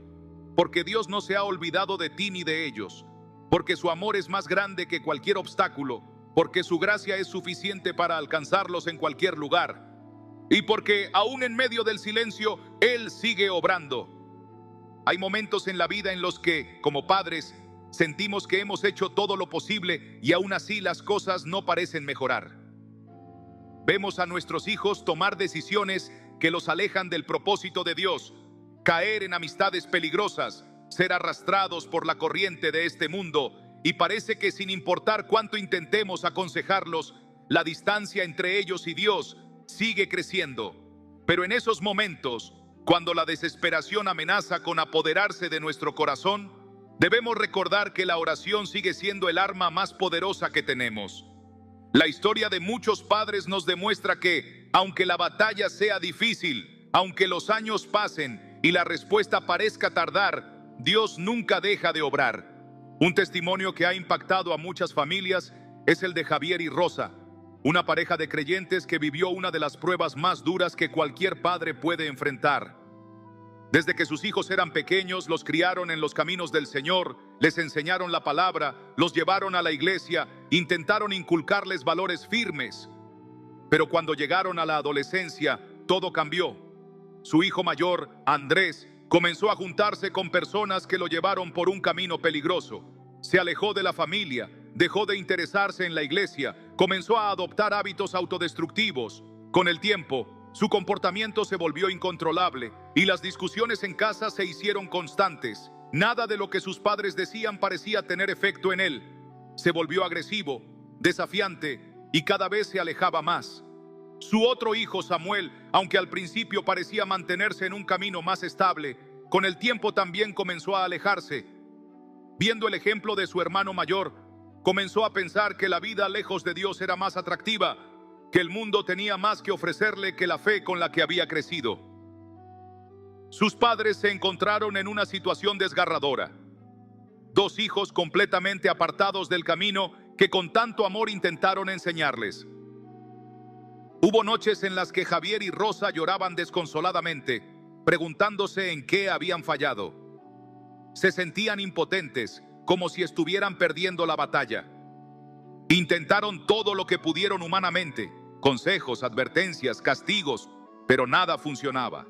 porque Dios no se ha olvidado de ti ni de ellos, porque su amor es más grande que cualquier obstáculo, porque su gracia es suficiente para alcanzarlos en cualquier lugar, y porque aún en medio del silencio, Él sigue obrando. Hay momentos en la vida en los que, como padres, Sentimos que hemos hecho todo lo posible y aún así las cosas no parecen mejorar. Vemos a nuestros hijos tomar decisiones que los alejan del propósito de Dios, caer en amistades peligrosas, ser arrastrados por la corriente de este mundo, y parece que sin importar cuánto intentemos aconsejarlos, la distancia entre ellos y Dios sigue creciendo. Pero en esos momentos, cuando la desesperación amenaza con apoderarse de nuestro corazón, debemos recordar que la oración sigue siendo el arma más poderosa que tenemos. La historia de muchos padres nos demuestra que, aunque la batalla sea difícil, aunque los años pasen y la respuesta parezca tardar, Dios nunca deja de obrar. Un testimonio que ha impactado a muchas familias es el de Javier y Rosa, una pareja de creyentes que vivió una de las pruebas más duras que cualquier padre puede enfrentar. Desde que sus hijos eran pequeños, los criaron en los caminos del Señor, les enseñaron la palabra, los llevaron a la iglesia, intentaron inculcarles valores firmes. Pero cuando llegaron a la adolescencia, todo cambió. Su hijo mayor, Andrés, comenzó a juntarse con personas que lo llevaron por un camino peligroso. Se alejó de la familia, dejó de interesarse en la iglesia, comenzó a adoptar hábitos autodestructivos. Con el tiempo, su comportamiento se volvió incontrolable y las discusiones en casa se hicieron constantes. Nada de lo que sus padres decían parecía tener efecto en él. Se volvió agresivo, desafiante y cada vez se alejaba más. Su otro hijo, Samuel, aunque al principio parecía mantenerse en un camino más estable, con el tiempo también comenzó a alejarse. Viendo el ejemplo de su hermano mayor, comenzó a pensar que la vida lejos de Dios era más atractiva, que el mundo tenía más que ofrecerle que la fe con la que había crecido. Sus padres se encontraron en una situación desgarradora. Dos hijos completamente apartados del camino que con tanto amor intentaron enseñarles. Hubo noches en las que Javier y Rosa lloraban desconsoladamente, preguntándose en qué habían fallado. Se sentían impotentes, como si estuvieran perdiendo la batalla. Intentaron todo lo que pudieron humanamente, consejos, advertencias, castigos, pero nada funcionaba.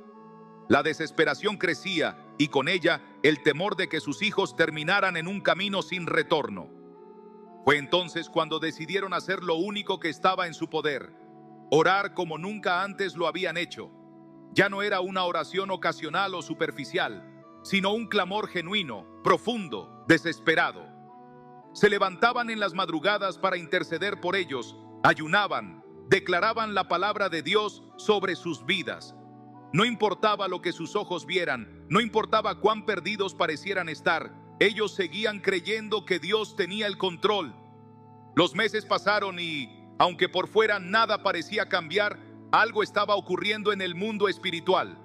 La desesperación crecía y con ella el temor de que sus hijos terminaran en un camino sin retorno. Fue entonces cuando decidieron hacer lo único que estaba en su poder: orar como nunca antes lo habían hecho. Ya no era una oración ocasional o superficial, sino un clamor genuino, profundo, desesperado. Se levantaban en las madrugadas para interceder por ellos, ayunaban, declaraban la palabra de Dios sobre sus vidas. No importaba lo que sus ojos vieran, no importaba cuán perdidos parecieran estar, ellos seguían creyendo que Dios tenía el control. Los meses pasaron y, aunque por fuera nada parecía cambiar, algo estaba ocurriendo en el mundo espiritual.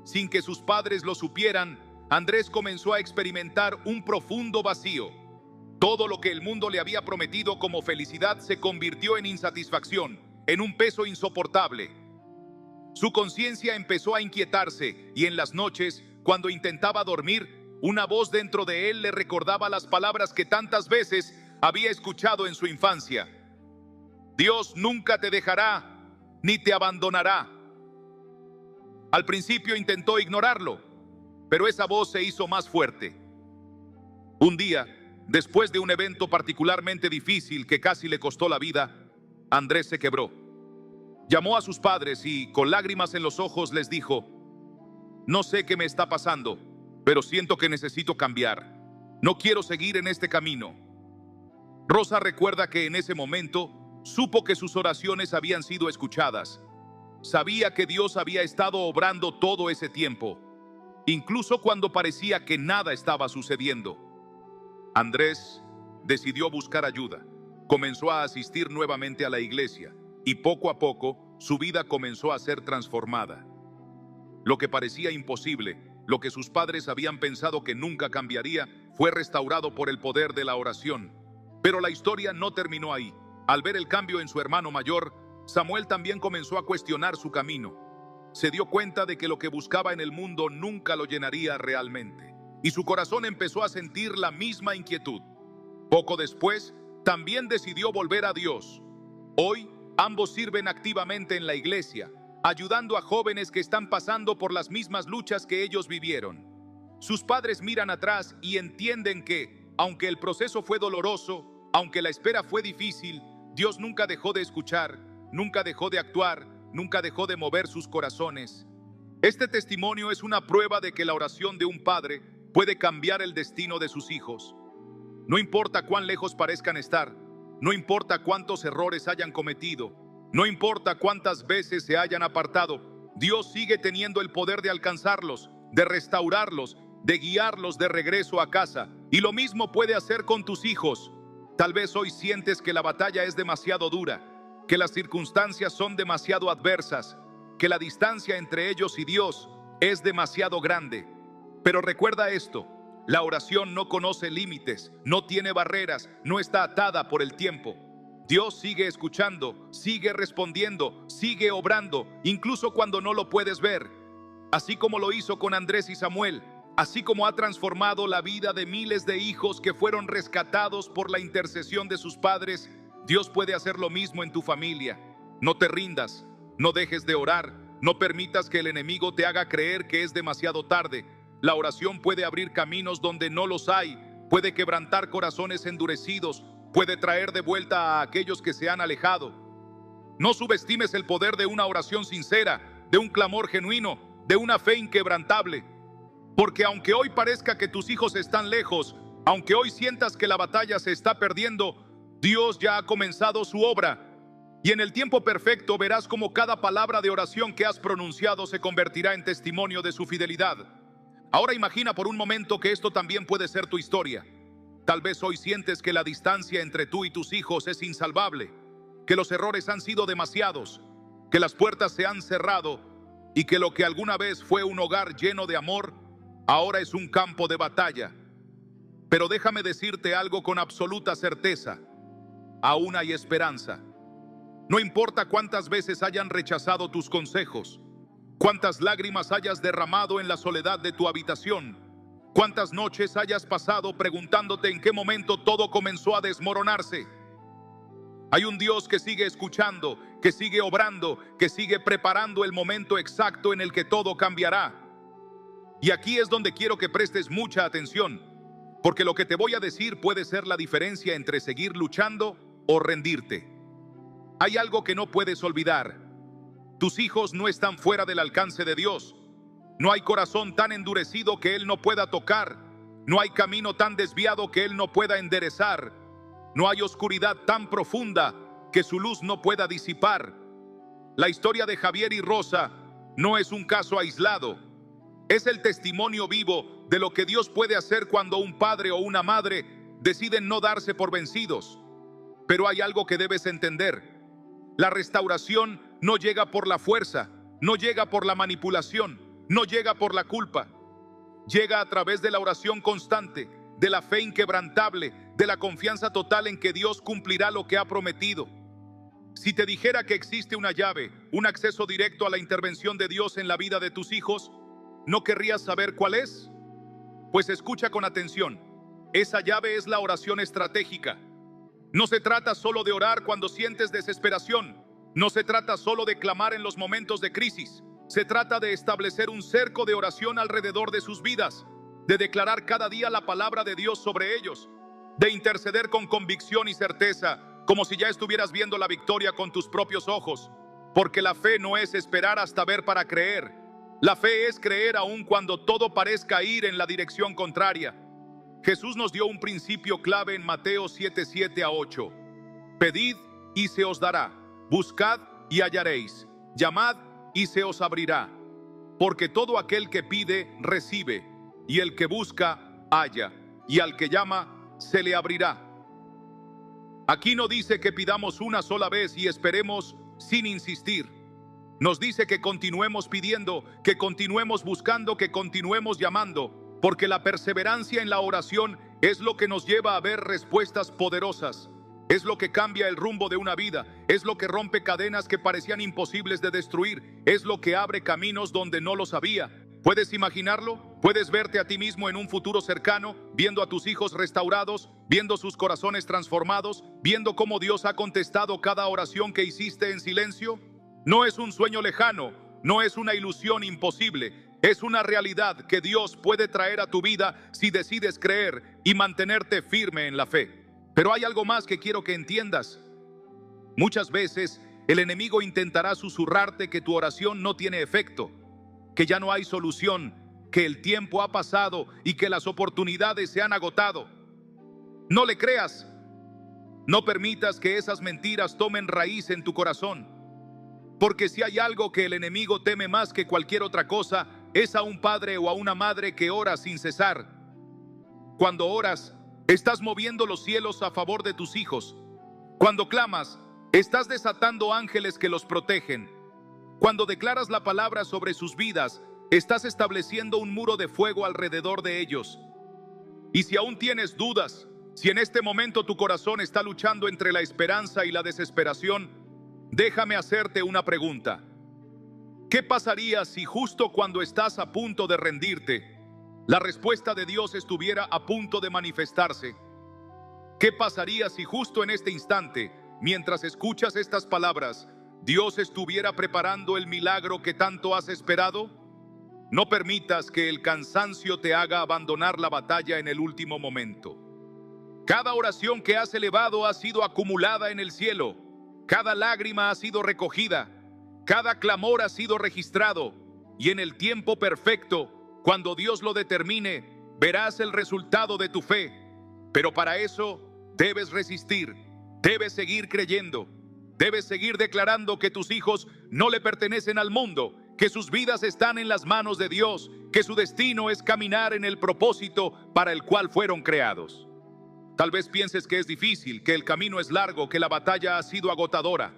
Sin que sus padres lo supieran, Andrés comenzó a experimentar un profundo vacío. Todo lo que el mundo le había prometido como felicidad se convirtió en insatisfacción, en un peso insoportable. Su conciencia empezó a inquietarse y en las noches, cuando intentaba dormir, una voz dentro de él le recordaba las palabras que tantas veces había escuchado en su infancia: Dios nunca te dejará ni te abandonará. Al principio intentó ignorarlo, pero esa voz se hizo más fuerte. Un día, después de un evento particularmente difícil que casi le costó la vida, Andrés se quebró. Llamó a sus padres y, con lágrimas en los ojos, les dijo: no sé qué me está pasando, pero siento que necesito cambiar. No quiero seguir en este camino. Rosa recuerda que en ese momento supo que sus oraciones habían sido escuchadas. Sabía que Dios había estado obrando todo ese tiempo, incluso cuando parecía que nada estaba sucediendo. Andrés decidió buscar ayuda. Comenzó a asistir nuevamente a la iglesia y poco a poco su vida comenzó a ser transformada. Lo que parecía imposible, lo que sus padres habían pensado que nunca cambiaría, fue restaurado por el poder de la oración. Pero la historia no terminó ahí. Al ver el cambio en su hermano mayor, Samuel también comenzó a cuestionar su camino. Se dio cuenta de que lo que buscaba en el mundo nunca lo llenaría realmente, y su corazón empezó a sentir la misma inquietud. Poco después, también decidió volver a Dios. Hoy, ambos sirven activamente en la iglesia, ayudando a jóvenes que están pasando por las mismas luchas que ellos vivieron. Sus padres miran atrás y entienden que, aunque el proceso fue doloroso, aunque la espera fue difícil, Dios nunca dejó de escuchar, nunca dejó de actuar, nunca dejó de mover sus corazones. Este testimonio es una prueba de que la oración de un padre puede cambiar el destino de sus hijos. No importa cuán lejos parezcan estar, no importa cuántos errores hayan cometido, no importa cuántas veces se hayan apartado, Dios sigue teniendo el poder de alcanzarlos, de restaurarlos, de guiarlos de regreso a casa. Y lo mismo puede hacer con tus hijos. Tal vez hoy sientes que la batalla es demasiado dura, que las circunstancias son demasiado adversas, que la distancia entre ellos y Dios es demasiado grande. Pero recuerda esto: la oración no conoce límites, no tiene barreras, no está atada por el tiempo. Dios sigue escuchando, sigue respondiendo, sigue obrando, incluso cuando no lo puedes ver. Así como lo hizo con Andrés y Samuel, así como ha transformado la vida de miles de hijos que fueron rescatados por la intercesión de sus padres, Dios puede hacer lo mismo en tu familia. No te rindas, no dejes de orar, no permitas que el enemigo te haga creer que es demasiado tarde. La oración puede abrir caminos donde no los hay, puede quebrantar corazones endurecidos, puede traer de vuelta a aquellos que se han alejado. No subestimes el poder de una oración sincera, de un clamor genuino, de una fe inquebrantable. Porque aunque hoy parezca que tus hijos están lejos, aunque hoy sientas que la batalla se está perdiendo, Dios ya ha comenzado su obra. Y en el tiempo perfecto verás cómo cada palabra de oración que has pronunciado se convertirá en testimonio de su fidelidad. Ahora imagina por un momento que esto también puede ser tu historia. Tal vez hoy sientes que la distancia entre tú y tus hijos es insalvable, que los errores han sido demasiados, que las puertas se han cerrado y que lo que alguna vez fue un hogar lleno de amor, ahora es un campo de batalla. Pero déjame decirte algo con absoluta certeza: aún hay esperanza. No importa cuántas veces hayan rechazado tus consejos, cuántas lágrimas hayas derramado en la soledad de tu habitación, cuántas noches hayas pasado preguntándote en qué momento todo comenzó a desmoronarse. Hay un Dios que sigue escuchando, que sigue obrando, que sigue preparando el momento exacto en el que todo cambiará. Y aquí es donde quiero que prestes mucha atención, porque lo que te voy a decir puede ser la diferencia entre seguir luchando o rendirte. Hay algo que no puedes olvidar: tus hijos no están fuera del alcance de Dios. No hay corazón tan endurecido que Él no pueda tocar. No hay camino tan desviado que Él no pueda enderezar. No hay oscuridad tan profunda que su luz no pueda disipar. La historia de Javier y Rosa no es un caso aislado. Es el testimonio vivo de lo que Dios puede hacer cuando un padre o una madre deciden no darse por vencidos. Pero hay algo que debes entender: la restauración no llega por la fuerza, no llega por la manipulación, no llega por la culpa. Llega a través de la oración constante, de la fe inquebrantable, de la confianza total en que Dios cumplirá lo que ha prometido. Si te dijera que existe una llave, un acceso directo a la intervención de Dios en la vida de tus hijos, ¿no querrías saber cuál es? Pues escucha con atención. Esa llave es la oración estratégica. No se trata solo de orar cuando sientes desesperación. No se trata solo de clamar en los momentos de crisis. Se trata de establecer un cerco de oración alrededor de sus vidas, de declarar cada día la palabra de Dios sobre ellos, de interceder con convicción y certeza, como si ya estuvieras viendo la victoria con tus propios ojos. Porque la fe no es esperar hasta ver para creer. La fe es creer aun cuando todo parezca ir en la dirección contraria. Jesús nos dio un principio clave en Mateo 7:7-8. Pedid y se os dará, buscad y hallaréis, llamad y se os abrirá. Porque todo aquel que pide, recibe, y el que busca, halla, y al que llama, se le abrirá. Aquí no dice que pidamos una sola vez y esperemos sin insistir. Nos dice que continuemos pidiendo, que continuemos buscando, que continuemos llamando, porque la perseverancia en la oración es lo que nos lleva a ver respuestas poderosas. Es lo que cambia el rumbo de una vida, es lo que rompe cadenas que parecían imposibles de destruir, es lo que abre caminos donde no los había. ¿Puedes imaginarlo? ¿Puedes verte a ti mismo en un futuro cercano, viendo a tus hijos restaurados, viendo sus corazones transformados, viendo cómo Dios ha contestado cada oración que hiciste en silencio? No es un sueño lejano, no es una ilusión imposible, Es una realidad que Dios puede traer a tu vida si decides creer y mantenerte firme en la fe. Pero hay algo más que quiero que entiendas. Muchas veces el enemigo intentará susurrarte que tu oración no tiene efecto, que ya no hay solución, que el tiempo ha pasado y que las oportunidades se han agotado. No le creas. No permitas que esas mentiras tomen raíz en tu corazón. Porque si hay algo que el enemigo teme más que cualquier otra cosa, es a un padre o a una madre que ora sin cesar. Cuando oras, estás moviendo los cielos a favor de tus hijos. Cuando clamas, estás desatando ángeles que los protegen. Cuando declaras la palabra sobre sus vidas, estás estableciendo un muro de fuego alrededor de ellos. Y si aún tienes dudas, si en este momento tu corazón está luchando entre la esperanza y la desesperación, déjame hacerte una pregunta. ¿Qué pasaría si justo cuando estás a punto de rendirte, la respuesta de Dios estuviera a punto de manifestarse? ¿Qué pasaría si justo en este instante, mientras escuchas estas palabras, Dios estuviera preparando el milagro que tanto has esperado? No permitas que el cansancio te haga abandonar la batalla en el último momento. Cada oración que has elevado ha sido acumulada en el cielo. Cada lágrima ha sido recogida. Cada clamor ha sido registrado. Y en el tiempo perfecto, cuando Dios lo determine, verás el resultado de tu fe. Pero para eso debes resistir. Debes seguir creyendo. Debes seguir declarando que tus hijos no le pertenecen al mundo, que sus vidas están en las manos de Dios, que su destino es caminar en el propósito para el cual fueron creados. Tal vez pienses que es difícil, que el camino es largo, que la batalla ha sido agotadora.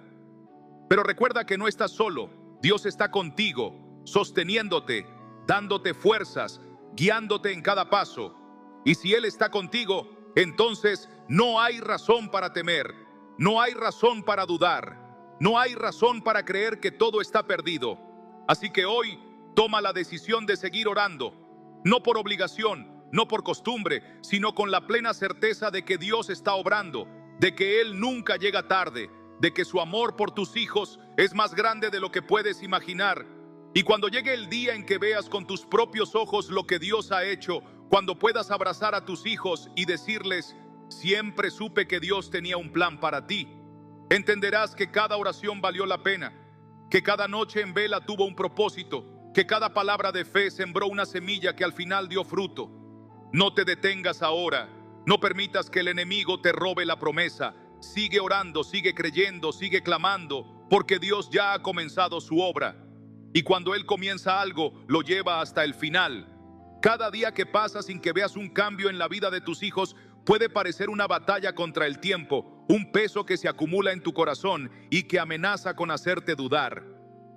Pero recuerda que no estás solo. Dios está contigo, sosteniéndote, dándote fuerzas, guiándote en cada paso. Y si Él está contigo, entonces no hay razón para temer, no hay razón para dudar, no hay razón para creer que todo está perdido. Así que hoy toma la decisión de seguir orando, no por obligación, no por costumbre, sino con la plena certeza de que Dios está obrando, de que Él nunca llega tarde, de que su amor por tus hijos es más grande de lo que puedes imaginar. Y cuando llegue el día en que veas con tus propios ojos lo que Dios ha hecho, cuando puedas abrazar a tus hijos y decirles: siempre supe que Dios tenía un plan para ti, entenderás que cada oración valió la pena, que cada noche en vela tuvo un propósito, que cada palabra de fe sembró una semilla que al final dio fruto. No te detengas ahora, no permitas que el enemigo te robe la promesa. Sigue orando, sigue creyendo, sigue clamando, porque Dios ya ha comenzado su obra. Y cuando Él comienza algo, lo lleva hasta el final. Cada día que pasa sin que veas un cambio en la vida de tus hijos puede parecer una batalla contra el tiempo, un peso que se acumula en tu corazón y que amenaza con hacerte dudar.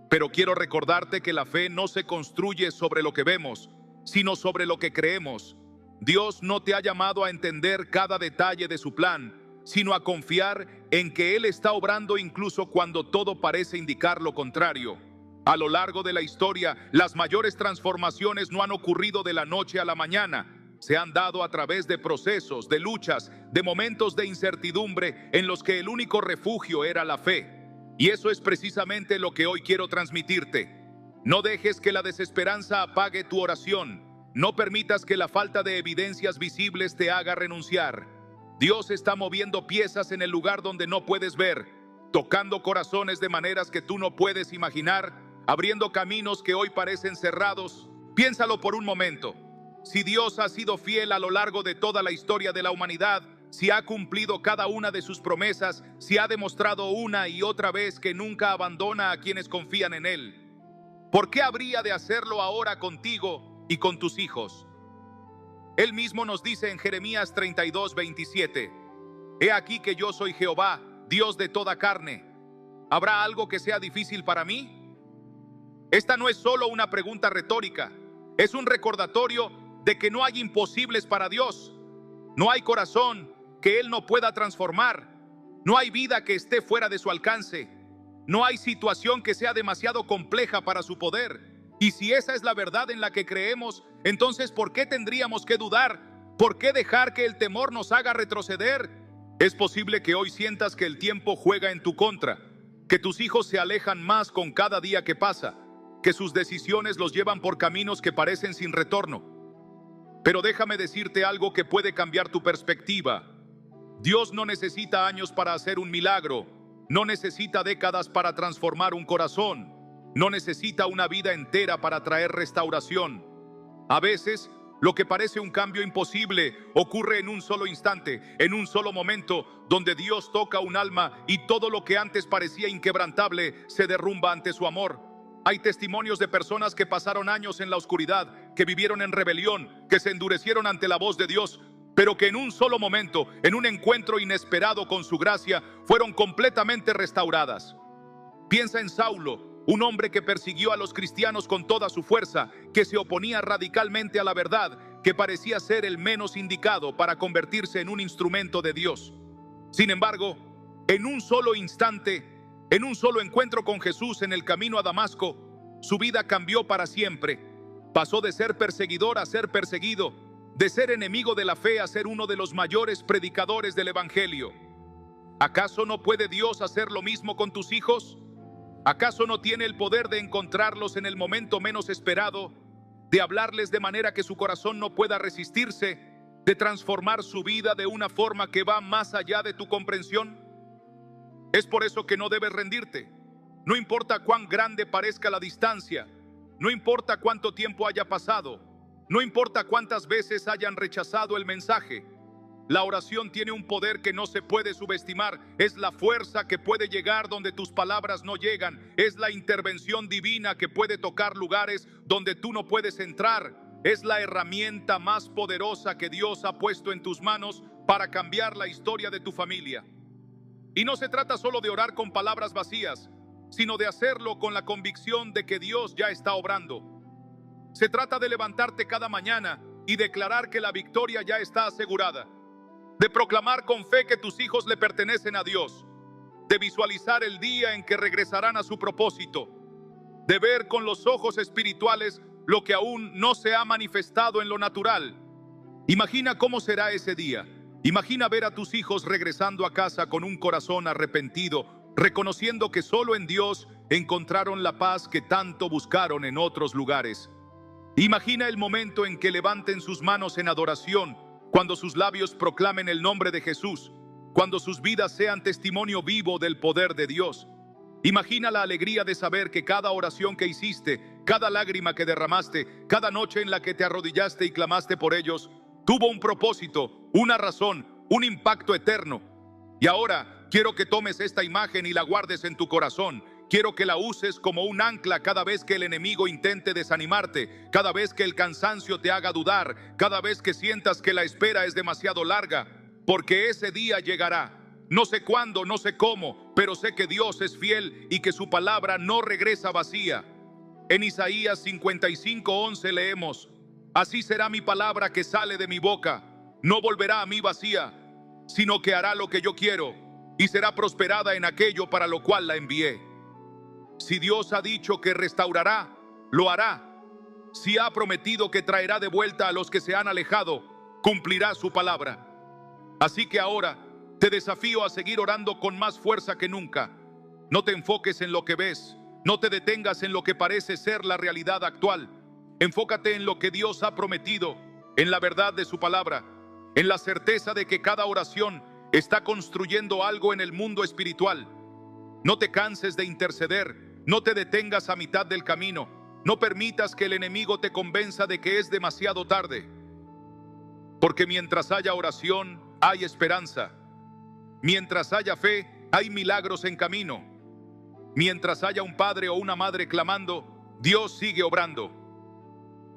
Pero quiero recordarte que la fe no se construye sobre lo que vemos, sino sobre lo que creemos. Dios no te ha llamado a entender cada detalle de su plan, sino a confiar en que Él está obrando incluso cuando todo parece indicar lo contrario. A lo largo de la historia, las mayores transformaciones no han ocurrido de la noche a la mañana. Se han dado a través de procesos, de luchas, de momentos de incertidumbre en los que el único refugio era la fe. Y eso es precisamente lo que hoy quiero transmitirte. No dejes que la desesperanza apague tu oración. No permitas que la falta de evidencias visibles te haga renunciar. Dios está moviendo piezas en el lugar donde no puedes ver, tocando corazones de maneras que tú no puedes imaginar, abriendo caminos que hoy parecen cerrados. Piénsalo por un momento. Si Dios ha sido fiel a lo largo de toda la historia de la humanidad, si ha cumplido cada una de sus promesas, si ha demostrado una y otra vez que nunca abandona a quienes confían en Él, ¿por qué habría de hacerlo ahora contigo y con tus hijos? Él mismo nos dice en Jeremías 32:27: He aquí que yo soy Jehová, Dios de toda carne. ¿Habrá algo que sea difícil para mí? Esta no es solo una pregunta retórica, es un recordatorio de que no hay imposibles para Dios. No hay corazón que Él no pueda transformar. No hay vida que esté fuera de su alcance. No hay situación que sea demasiado compleja para su poder. Y si esa es la verdad en la que creemos, entonces ¿por qué tendríamos que dudar? ¿Por qué dejar que el temor nos haga retroceder? Es posible que hoy sientas que el tiempo juega en tu contra, que tus hijos se alejan más con cada día que pasa, que sus decisiones los llevan por caminos que parecen sin retorno. Pero déjame decirte algo que puede cambiar tu perspectiva. Dios no necesita años para hacer un milagro, no necesita décadas para transformar un corazón, no necesita una vida entera para traer restauración. A veces, lo que parece un cambio imposible ocurre en un solo instante, en un solo momento, donde Dios toca un alma y todo lo que antes parecía inquebrantable se derrumba ante su amor. Hay testimonios de personas que pasaron años en la oscuridad, que vivieron en rebelión, que se endurecieron ante la voz de Dios, pero que en un solo momento, en un encuentro inesperado con su gracia, fueron completamente restauradas. Piensa en Saulo, un hombre que persiguió a los cristianos con toda su fuerza, que se oponía radicalmente a la verdad, que parecía ser el menos indicado para convertirse en un instrumento de Dios. Sin embargo, en un solo instante, en un solo encuentro con Jesús en el camino a Damasco, su vida cambió para siempre. Pasó de ser perseguidor a ser perseguido, de ser enemigo de la fe a ser uno de los mayores predicadores del Evangelio. ¿Acaso no puede Dios hacer lo mismo con tus hijos? ¿Acaso no tiene el poder de encontrarlos en el momento menos esperado, de hablarles de manera que su corazón no pueda resistirse, de transformar su vida de una forma que va más allá de tu comprensión? Es por eso que no debes rendirte. No importa cuán grande parezca la distancia, no importa cuánto tiempo haya pasado, no importa cuántas veces hayan rechazado el mensaje. La oración tiene un poder que no se puede subestimar. Es la fuerza que puede llegar donde tus palabras no llegan. Es la intervención divina que puede tocar lugares donde tú no puedes entrar. Es la herramienta más poderosa que Dios ha puesto en tus manos para cambiar la historia de tu familia. Y no se trata solo de orar con palabras vacías, sino de hacerlo con la convicción de que Dios ya está obrando. Se trata de levantarte cada mañana y declarar que la victoria ya está asegurada, de proclamar con fe que tus hijos le pertenecen a Dios, de visualizar el día en que regresarán a su propósito, de ver con los ojos espirituales lo que aún no se ha manifestado en lo natural. Imagina cómo será ese día. Imagina ver a tus hijos regresando a casa con un corazón arrepentido, reconociendo que solo en Dios encontraron la paz que tanto buscaron en otros lugares. Imagina el momento en que levanten sus manos en adoración, cuando sus labios proclamen el nombre de Jesús, cuando sus vidas sean testimonio vivo del poder de Dios. Imagina la alegría de saber que cada oración que hiciste, cada lágrima que derramaste, cada noche en la que te arrodillaste y clamaste por ellos, tuvo un propósito, una razón, un impacto eterno. Y ahora quiero que tomes esta imagen y la guardes en tu corazón. Quiero que la uses como un ancla cada vez que el enemigo intente desanimarte, cada vez que el cansancio te haga dudar, cada vez que sientas que la espera es demasiado larga, porque ese día llegará. No sé cuándo, no sé cómo, pero sé que Dios es fiel y que su palabra no regresa vacía. En Isaías 55:11 leemos: así será mi palabra que sale de mi boca, no volverá a mí vacía, sino que hará lo que yo quiero y será prosperada en aquello para lo cual la envié. Si Dios ha dicho que restaurará, lo hará. Si ha prometido que traerá de vuelta a los que se han alejado, cumplirá su palabra. Así que ahora te desafío a seguir orando con más fuerza que nunca. No te enfoques en lo que ves, no te detengas en lo que parece ser la realidad actual. Enfócate en lo que Dios ha prometido, en la verdad de su palabra, en la certeza de que cada oración está construyendo algo en el mundo espiritual. No te canses de interceder, no te detengas a mitad del camino, no permitas que el enemigo te convenza de que es demasiado tarde. Porque mientras haya oración, hay esperanza. Mientras haya fe, hay milagros en camino. Mientras haya un padre o una madre clamando, Dios sigue obrando.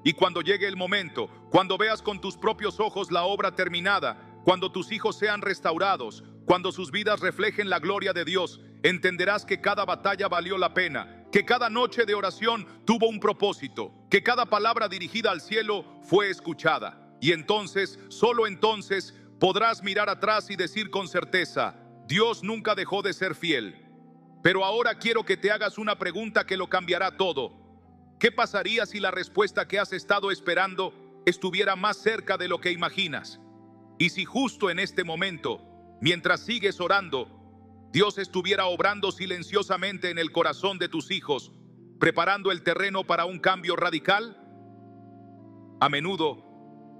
Y cuando llegue el momento, cuando veas con tus propios ojos la obra terminada, cuando tus hijos sean restaurados, cuando sus vidas reflejen la gloria de Dios, entenderás que cada batalla valió la pena, que cada noche de oración tuvo un propósito, que cada palabra dirigida al cielo fue escuchada. Y entonces, solo entonces, podrás mirar atrás y decir con certeza: Dios nunca dejó de ser fiel. Pero ahora quiero que te hagas una pregunta que lo cambiará todo. ¿Qué pasaría si la respuesta que has estado esperando estuviera más cerca de lo que imaginas? Y si justo en este momento, mientras sigues orando, Dios estuviera obrando silenciosamente en el corazón de tus hijos, preparando el terreno para un cambio radical? A menudo,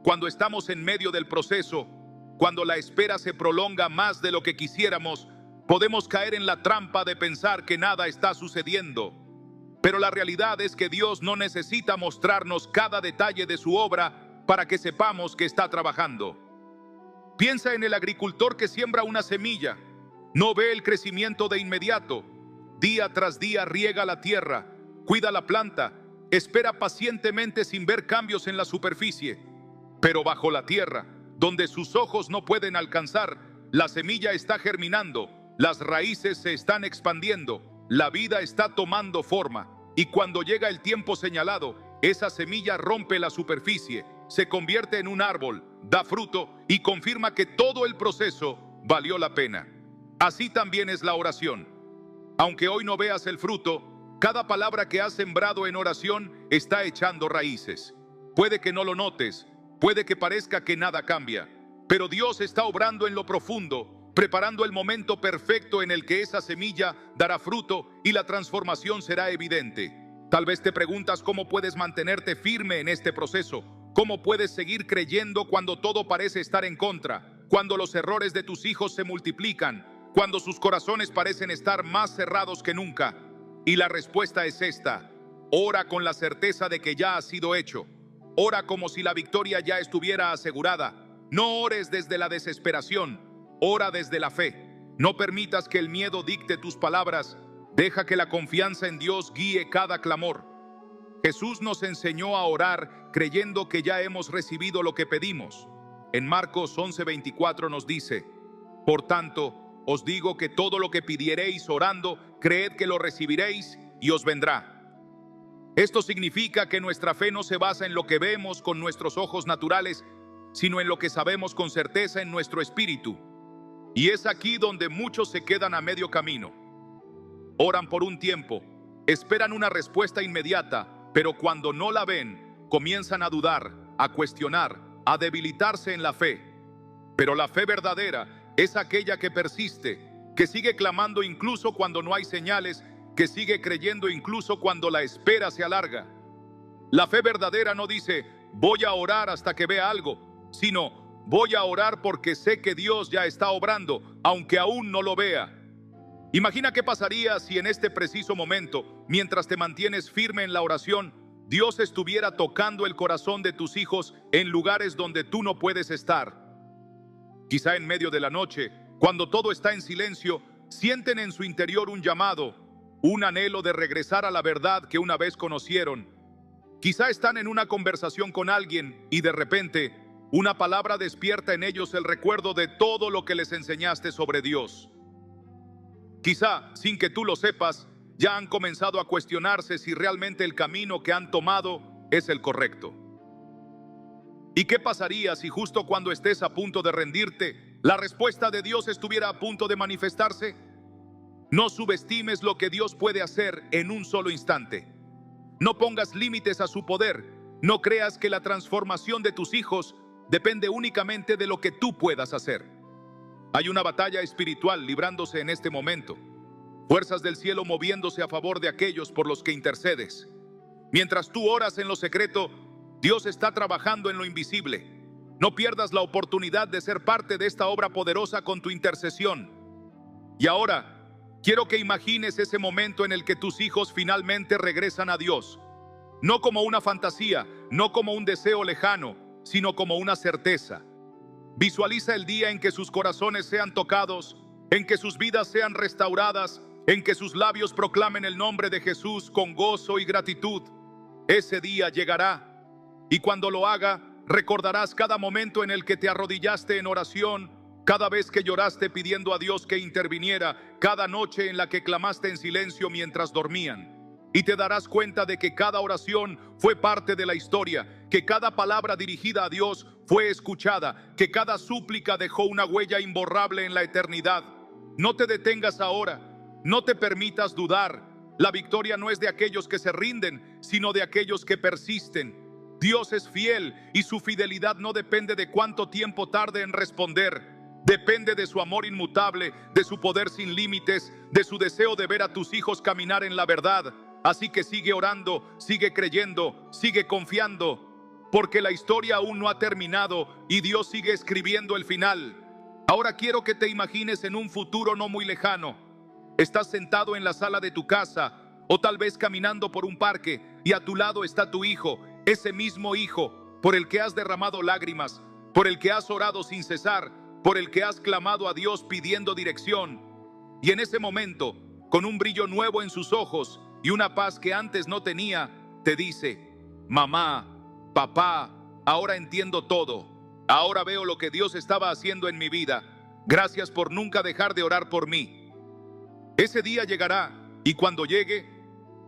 cuando estamos en medio del proceso, cuando la espera se prolonga más de lo que quisiéramos, podemos caer en la trampa de pensar que nada está sucediendo. Pero la realidad es que Dios no necesita mostrarnos cada detalle de su obra para que sepamos que está trabajando. Piensa en el agricultor que siembra una semilla. No ve el crecimiento de inmediato. Día tras día riega la tierra, cuida la planta, espera pacientemente sin ver cambios en la superficie. Pero bajo la tierra, donde sus ojos no pueden alcanzar, la semilla está germinando, las raíces se están expandiendo, la vida está tomando forma. Y cuando llega el tiempo señalado, esa semilla rompe la superficie, se convierte en un árbol, da fruto y confirma que todo el proceso valió la pena. Así también es la oración. Aunque hoy no veas el fruto, cada palabra que has sembrado en oración está echando raíces. Puede que no lo notes, puede que parezca que nada cambia, pero Dios está obrando en lo profundo, preparando el momento perfecto en el que esa semilla dará fruto y la transformación será evidente. Tal vez te preguntas cómo puedes mantenerte firme en este proceso, cómo puedes seguir creyendo cuando todo parece estar en contra, cuando los errores de tus hijos se multiplican, cuando sus corazones parecen estar más cerrados que nunca. Y la respuesta es esta: ora con la certeza de que ya ha sido hecho. Ora como si la victoria ya estuviera asegurada. No ores desde la desesperación, ora desde la fe. No permitas que el miedo dicte tus palabras. Deja que la confianza en Dios guíe cada clamor. Jesús nos enseñó a orar creyendo que ya hemos recibido lo que pedimos. En Marcos 11:24 nos dice: por tanto, os digo que todo lo que pidiereis orando, creed que lo recibiréis y os vendrá. Esto significa que nuestra fe no se basa en lo que vemos con nuestros ojos naturales, sino en lo que sabemos con certeza en nuestro espíritu. Y es aquí donde muchos se quedan a medio camino. Oran por un tiempo, esperan una respuesta inmediata, pero cuando no la ven, comienzan a dudar, a cuestionar, a debilitarse en la fe. Pero la fe verdadera es aquella que persiste, que sigue clamando incluso cuando no hay señales, que sigue creyendo incluso cuando la espera se alarga. La fe verdadera no dice, voy a orar hasta que vea algo, sino, voy a orar porque sé que Dios ya está obrando, aunque aún no lo vea. Imagina qué pasaría si en este preciso momento, mientras te mantienes firme en la oración, Dios estuviera tocando el corazón de tus hijos en lugares donde tú no puedes estar. Quizá en medio de la noche, cuando todo está en silencio, sienten en su interior un llamado, un anhelo de regresar a la verdad que una vez conocieron. Quizá están en una conversación con alguien y de repente, una palabra despierta en ellos el recuerdo de todo lo que les enseñaste sobre Dios. Quizá, sin que tú lo sepas, ya han comenzado a cuestionarse si realmente el camino que han tomado es el correcto. ¿Y qué pasaría si justo cuando estés a punto de rendirte, la respuesta de Dios estuviera a punto de manifestarse? No subestimes lo que Dios puede hacer en un solo instante. No pongas límites a su poder. No creas que la transformación de tus hijos depende únicamente de lo que tú puedas hacer. Hay una batalla espiritual librándose en este momento. Fuerzas del cielo moviéndose a favor de aquellos por los que intercedes. Mientras tú oras en lo secreto, Dios está trabajando en lo invisible. No pierdas la oportunidad de ser parte de esta obra poderosa con tu intercesión. Y ahora, quiero que imagines ese momento en el que tus hijos finalmente regresan a Dios. No como una fantasía, no como un deseo lejano, sino como una certeza. Visualiza el día en que sus corazones sean tocados, en que sus vidas sean restauradas, en que sus labios proclamen el nombre de Jesús con gozo y gratitud. Ese día llegará, y cuando lo haga, recordarás cada momento en el que te arrodillaste en oración, cada vez que lloraste pidiendo a Dios que interviniera, cada noche en la que clamaste en silencio mientras dormían. Y te darás cuenta de que cada oración fue parte de la historia, que cada palabra dirigida a Dios fue escuchada, que cada súplica dejó una huella imborrable en la eternidad. No te detengas ahora, no te permitas dudar. La victoria no es de aquellos que se rinden, sino de aquellos que persisten. Dios es fiel y su fidelidad no depende de cuánto tiempo tarde en responder. Depende de su amor inmutable, de su poder sin límites, de su deseo de ver a tus hijos caminar en la verdad. Así que sigue orando, sigue creyendo, sigue confiando, porque la historia aún no ha terminado y Dios sigue escribiendo el final. Ahora quiero que te imagines en un futuro no muy lejano. Estás sentado en la sala de tu casa o tal vez caminando por un parque y a tu lado está tu hijo, ese mismo hijo por el que has derramado lágrimas, por el que has orado sin cesar, por el que has clamado a Dios pidiendo dirección. Y en ese momento, con un brillo nuevo en sus ojos y una paz que antes no tenía, te dice: mamá, papá, ahora entiendo todo. Ahora veo lo que Dios estaba haciendo en mi vida. Gracias por nunca dejar de orar por mí. Ese día llegará y cuando llegue,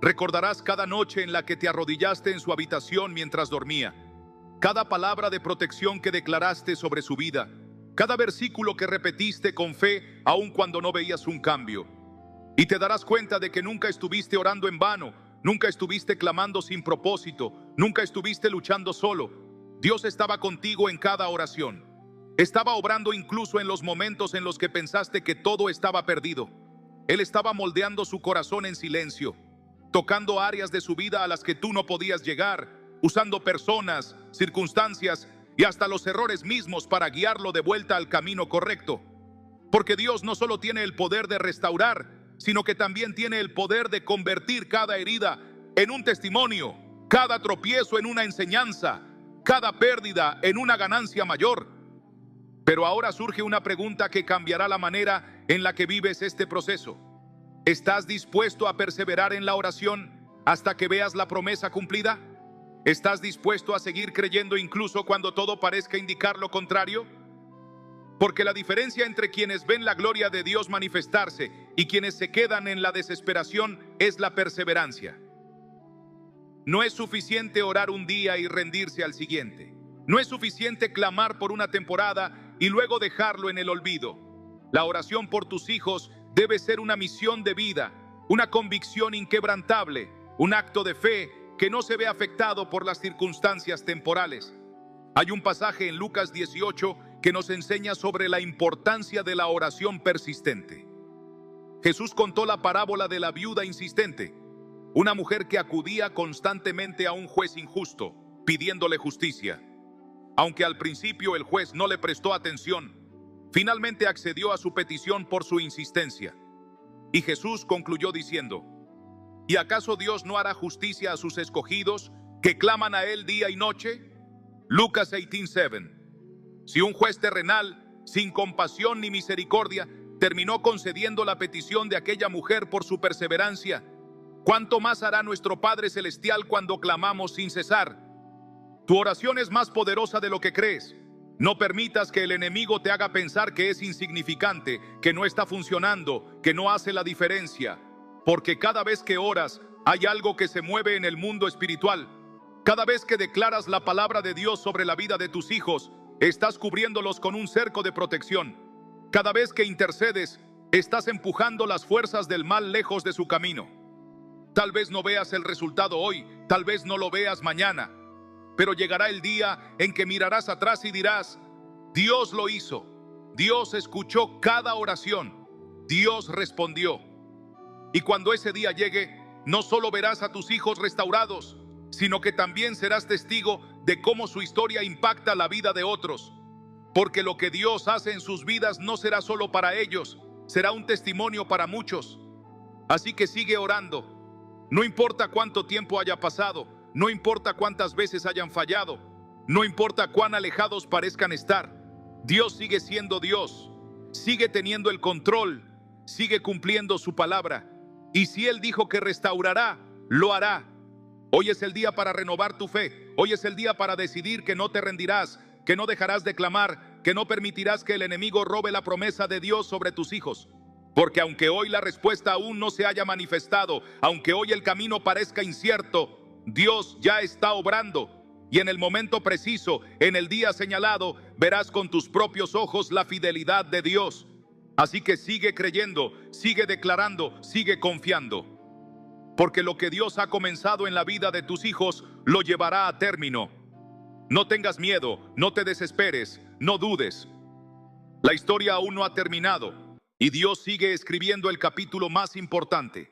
recordarás cada noche en la que te arrodillaste en su habitación mientras dormía, cada palabra de protección que declaraste sobre su vida, cada versículo que repetiste con fe aun cuando no veías un cambio. Y te darás cuenta de que nunca estuviste orando en vano, nunca estuviste clamando sin propósito, nunca estuviste luchando solo. Dios estaba contigo en cada oración. Estaba obrando incluso en los momentos en los que pensaste que todo estaba perdido. Él estaba moldeando su corazón en silencio, tocando áreas de su vida a las que tú no podías llegar, usando personas, circunstancias y hasta los errores mismos para guiarlo de vuelta al camino correcto. Porque Dios no solo tiene el poder de restaurar, sino que también tiene el poder de convertir cada herida en un testimonio, cada tropiezo en una enseñanza, cada pérdida en una ganancia mayor. Pero ahora surge una pregunta que cambiará la manera en la que vives este proceso. ¿Estás dispuesto a perseverar en la oración hasta que veas la promesa cumplida? ¿Estás dispuesto a seguir creyendo incluso cuando todo parezca indicar lo contrario? Porque la diferencia entre quienes ven la gloria de Dios manifestarse y quienes se quedan en la desesperación es la perseverancia. No es suficiente orar un día y rendirse al siguiente. No es suficiente clamar por una temporada y luego dejarlo en el olvido. La oración por tus hijos debe ser una misión de vida, una convicción inquebrantable, un acto de fe que no se ve afectado por las circunstancias temporales. Hay un pasaje en Lucas 18 que nos enseña sobre la importancia de la oración persistente. Jesús contó la parábola de la viuda insistente, una mujer que acudía constantemente a un juez injusto, pidiéndole justicia. Aunque al principio el juez no le prestó atención, finalmente accedió a su petición por su insistencia. Y Jesús concluyó diciendo: ¿y acaso Dios no hará justicia a sus escogidos que claman a Él día y noche? Lucas 18:7. Si un juez terrenal, sin compasión ni misericordia, terminó concediendo la petición de aquella mujer por su perseverancia, ¿cuánto más hará nuestro Padre Celestial cuando clamamos sin cesar? Tu oración es más poderosa de lo que crees. No permitas que el enemigo te haga pensar que es insignificante, que no está funcionando, que no hace la diferencia. Porque cada vez que oras, hay algo que se mueve en el mundo espiritual. Cada vez que declaras la palabra de Dios sobre la vida de tus hijos, estás cubriéndolos con un cerco de protección. Cada vez que intercedes, estás empujando las fuerzas del mal lejos de su camino. Tal vez no veas el resultado hoy, tal vez no lo veas mañana, pero llegará el día en que mirarás atrás y dirás: Dios lo hizo, Dios escuchó cada oración, Dios respondió. Y cuando ese día llegue, no solo verás a tus hijos restaurados, sino que también serás testigo de cómo su historia impacta la vida de otros. Porque lo que Dios hace en sus vidas no será solo para ellos, será un testimonio para muchos. Así que sigue orando. No importa cuánto tiempo haya pasado, no importa cuántas veces hayan fallado, no importa cuán alejados parezcan estar. Dios sigue siendo Dios, sigue teniendo el control, sigue cumpliendo su palabra. Y si Él dijo que restaurará, lo hará. Hoy es el día para renovar tu fe. Hoy es el día para decidir que no te rendirás, que no dejarás de clamar, que no permitirás que el enemigo robe la promesa de Dios sobre tus hijos. Porque aunque hoy la respuesta aún no se haya manifestado, aunque hoy el camino parezca incierto, Dios ya está obrando. Y en el momento preciso, en el día señalado, verás con tus propios ojos la fidelidad de Dios. Así que sigue creyendo, sigue declarando, sigue confiando. Porque lo que Dios ha comenzado en la vida de tus hijos, lo llevará a término. No tengas miedo, no te desesperes, no dudes. La historia aún no ha terminado y Dios sigue escribiendo el capítulo más importante.